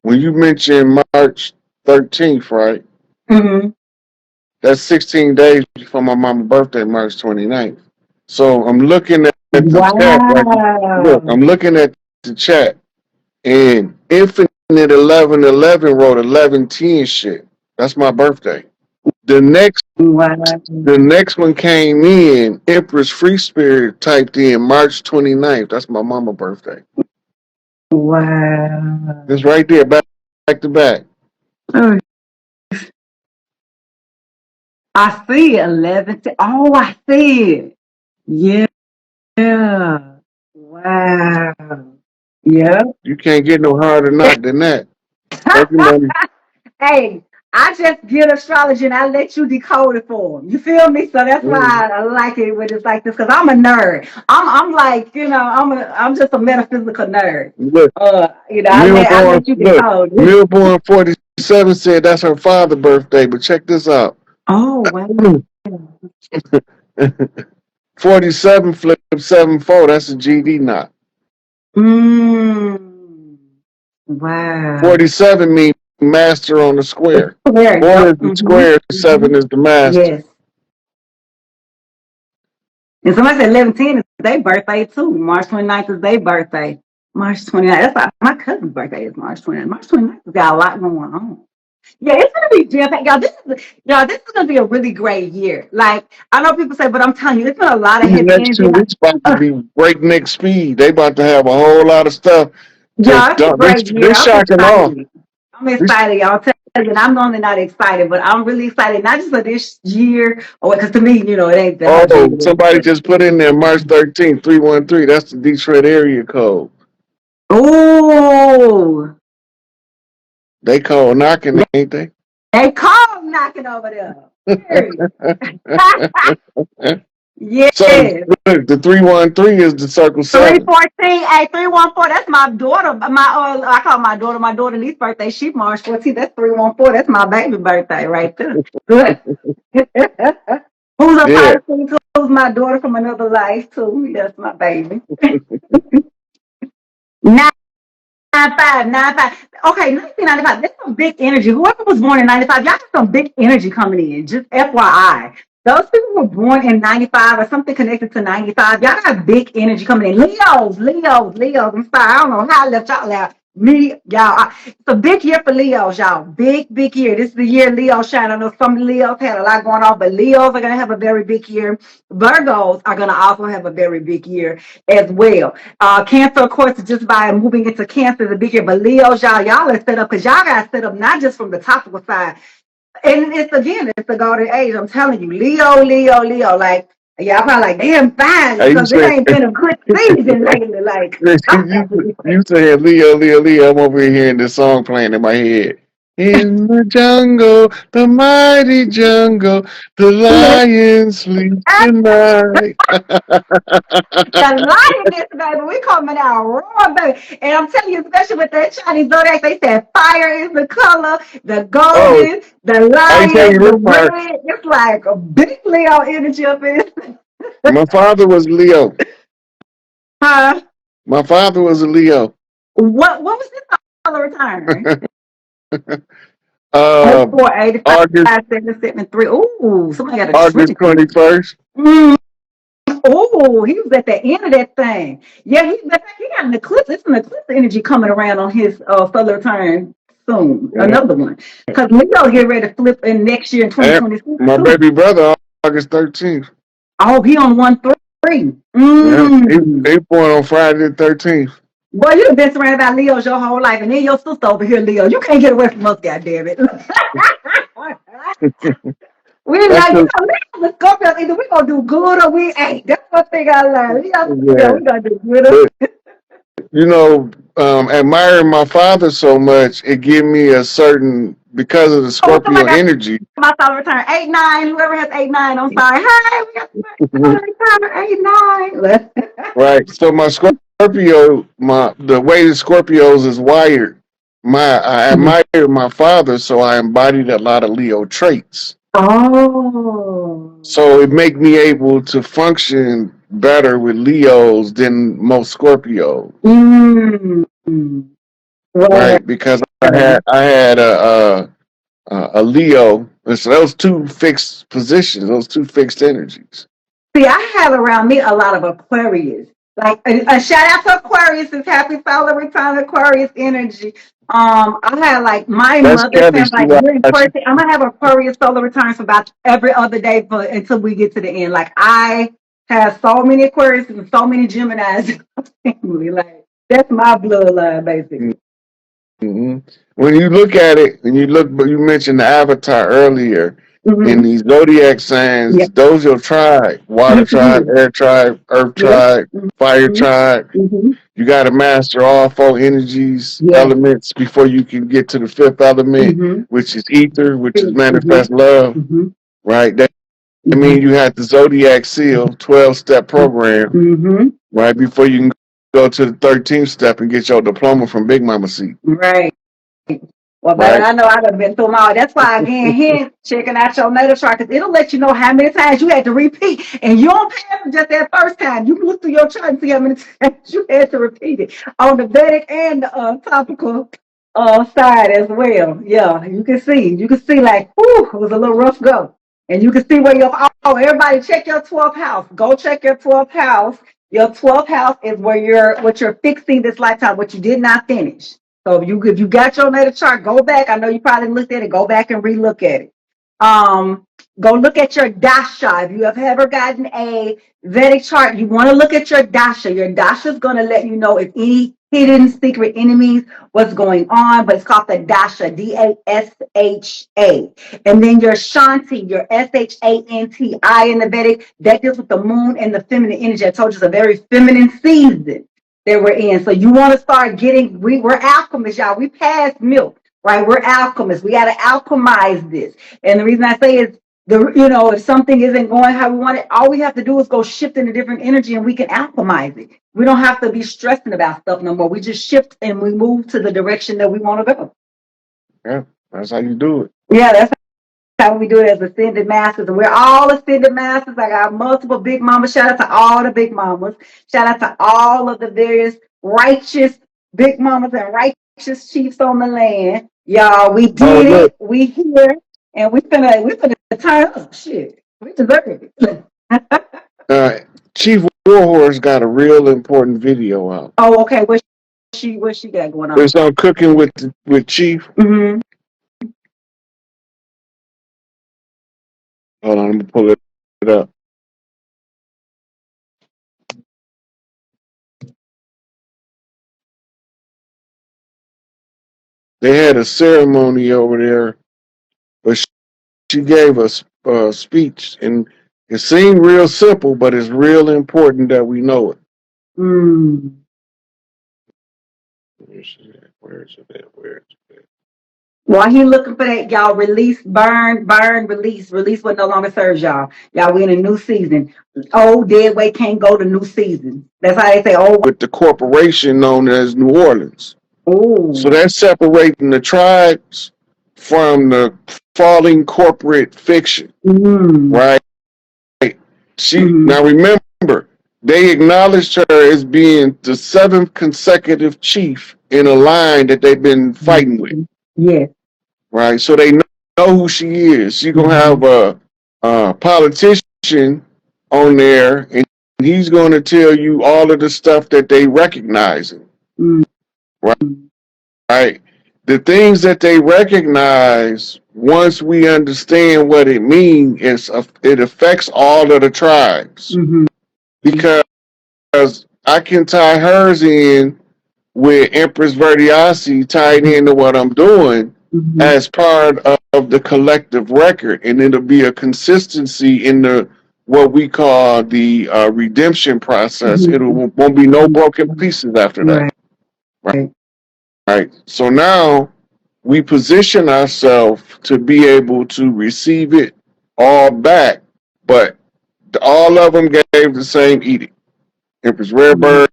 When you mentioned March 13th, right? Mm-hmm. That's 16 days before my mama's birthday, March 29th. So I'm looking at the chat, right? Look, Wow. I'm looking at the chat, and Infinite 1111 wrote 1110 shit. That's my birthday. The next Wow. the next one came in, Empress Free Spirit typed in March 29th. That's my mama's birthday. Wow. It's right there, back to back. Oh, I see it, 11. Oh, I see it. Yeah. Wow. Yep. You can't get no harder knot than that. Thank you, money. Hey, I just get astrology and I let you decode it for them. You feel me? So that's why I like it when it's like this because I'm a nerd. I'm like I'm just a metaphysical nerd. Look, I let you decode it. Millborn 47 said that's her father's birthday, but check this out. Oh wow. 47 flip 7-4, that's a GD knot. Mm. Wow. 47 means master on the square. Square. 4 Yep. is the square, 7 is the master. Yes. And somebody said 11/10 is their birthday too. March 29th is their birthday. March 29th. That's my cousin's birthday is March 29th. March 29th has got a lot going on. Yeah, it's gonna be jam-packed. Y'all, this is gonna be a really great year. Like I know people say, but I'm telling you, it's been a lot of These heavy next energy. 2 weeks about to be breakneck speed. They about to have a whole lot of stuff. Y'all, it's a great year. They're I'm shocking off. excited. I'm excited, y'all. Tell you, and I'm normally not excited, but I'm really excited, not just for this year, or because to me, it ain't that much Oh, anyway. somebody just put in there March 13th, 313. That's the Detroit area code. Oh, They call knocking, ain't they? they call knocking over there. Period. Yes. So look, the 313 is the circle 7. 314, hey, 314, that's my daughter. I call my daughter niece's birthday. She March 14th. That's 314. That's my baby birthday right there. Good. Who's a Yeah. Pisces? Who's my daughter from another life too? Yes, my baby. 95. Okay, 1995. That's some big energy. Whoever was born in 95, y'all got some big energy coming in. Just FYI. Those people who were born in 95 or something connected to 95, y'all got big energy coming in. Leos. I'm sorry, I don't know how I left y'all out. It's a big year for Leos, y'all. Big year. This is the year Leo shine. I know some Leos had a lot going on, but Leos are going to have a very big year. Virgos are going to also have a very big year as well. Cancer, of course, just by moving into Cancer is a big year, but Leos, y'all are set up because y'all got set up not just from the topical side. And it's the golden age. I'm telling you, Leo. Like, y'all probably like, damn, fine, because it ain't been a good season lately. Like, you said Leo. I'm over here hearing this song playing in my head. In the jungle, the mighty jungle, the lion sleeps tonight. the lioness, baby, we coming out raw, baby. And I'm telling you, especially with that Chinese zodiac, they said fire is the color, the Oh, golden, the I tell lion, you the this part. red. It's like a big Leo energy up in it. My father was Leo. Huh? My father was a Leo. What was this color return? uh, 84, 85, August 77, 3. Ooh, somebody got a August Trinity. 21st. Oh, he was at the end of that thing. Yeah, he got an eclipse. It's an eclipse energy coming around on his solar return soon. Yeah. Another one. Because Leo get ready to flip in next year in 2026. My too. baby brother, August 13th. Oh, he on 1-3. Yeah, he born on Friday the 13th. Boy, you've been surrounded by Leos your whole life, and then your sister over here, Leo. You can't get away from us, goddammit. We That's like, the, the Scorpios, either we gonna do good or we ain't. That's one thing I learned. yeah. We gonna do good. But, admiring my father so much, it gave me a certain, because of the Scorpio energy. My solar return 8-9. Whoever has 8-9, I'm sorry. Hey, we got solar return 8-9. Right. So my Scorpio, the way the Scorpios is wired, I admire my father, so I embodied a lot of Leo traits. Oh. So it make me able to function better with Leos than most Scorpios. Right, because I had a Leo. So those two fixed positions, those two fixed energies. See, I have around me a lot of Aquarius. Like a shout out to Aquarius. It's happy solar return Aquarius energy. I have like my mother's family, like we're in Aquarius. I'm gonna have Aquarius solar returns for about every other day until we get to the end. Like I have so many Aquarius and so many Geminis in my family. Like that's my bloodline, basically. Mm-hmm. When you look at it, but you mentioned the avatar earlier. In these zodiac signs, those your tribe: water tribe, air tribe, earth tribe, fire tribe. You got to master all four energies, elements before you can get to the fifth element, which is ether, which is manifest love. Right. That means you have the zodiac seal, 12-step program. Right before you can go to the 13th step and get your diploma from Big Mama Seat. Right. Well, baby, I know I done been through them all. That's why, again, here, checking out your natal chart, because it'll let you know how many times you had to repeat. And you don't pass it just that first time. You look through your chart and see how many times you had to repeat it on the Vedic and the topical side as well. Yeah, you can see. You can see, like, whew, it was a little rough go. And you can see where everybody check your 12th house. Go check your 12th house. Your 12th house is where what you're fixing this lifetime, what you did not finish. So if you got your natal chart, go back. I know you probably looked at it. Go back and relook at it. Go look at your dasha. If you have ever gotten a Vedic chart, you want to look at your dasha. Your dasha is going to let you know if any hidden secret enemies, what's going on. But it's called the dasha, DASHA. And then your shanti, your SHANTI in the Vedic, that deals with the moon and the feminine energy. I told you it's a very feminine season that we're in. So you want to start getting, we're alchemists, y'all. We passed milk, right? We're alchemists. We got to alchemize this. And the reason I say is If something isn't going how we want it, all we have to do is go shift in a different energy and we can alchemize it. We don't have to be stressing about stuff no more. We just shift and we move to the direction that we want to go. Yeah, that's how you do it. Yeah, that's how we do it as ascended masters. And we're all ascended masters. I got multiple big mamas. Shout out to all the big mamas. Shout out to all of the various righteous big mamas and righteous chiefs on the land. Y'all, we did it. We here. And we finna turn up. Shit. We deserve it. Chief Warhorse got a real important video out. Oh, okay. What she got going on? It's on Cooking with Chief. Mm-hmm. Hold on, let me pull it up. They had a ceremony over there, but she gave us a speech, and it seemed real simple, but it's real important that we know it. Mm. Where is it at? While he looking for that, y'all, release, burn, release what no longer serves y'all. Y'all, we in a new season. Old dead weight can't go to new season. That's how they say. Oh, with the corporation known as New Orleans. Ooh. So that's separating the tribes from the falling corporate fiction, right? Now remember, they acknowledged her as being the 7th consecutive chief in a line that they've been fighting with. Yeah. Right. So they know who she is. She's gonna have a politician on there, and he's gonna tell you all of the stuff that they recognize. Right. Right. The things that they recognize, once we understand what it means, it affects all of the tribes. Because I can tie hers in with Empress Verdiasi tied into what I'm doing as part of the collective record, and it'll be a consistency in the what we call the redemption process. It won't be no broken pieces after that. Right. So now we position ourselves to be able to receive it all back, but all of them gave the same edict. Empress Rarebird,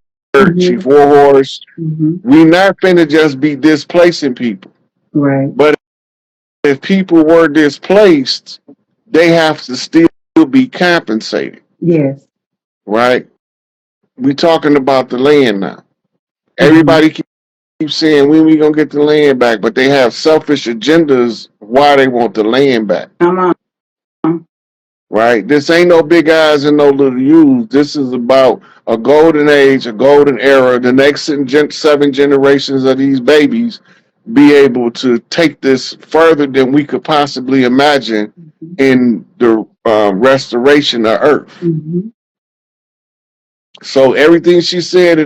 Chief Warhorse. We not finna just be displacing people. Right. But if people were displaced, they have to still be compensated. Yes. Right? We talking about the land now. Everybody keeps saying when we gonna get the land back, but they have selfish agendas why they want the land back. Come on. Right? This ain't no big eyes and no little U's. This is about a golden age, a golden era. The next 7 generations of these babies be able to take this further than we could possibly imagine in the restoration of Earth. So everything she said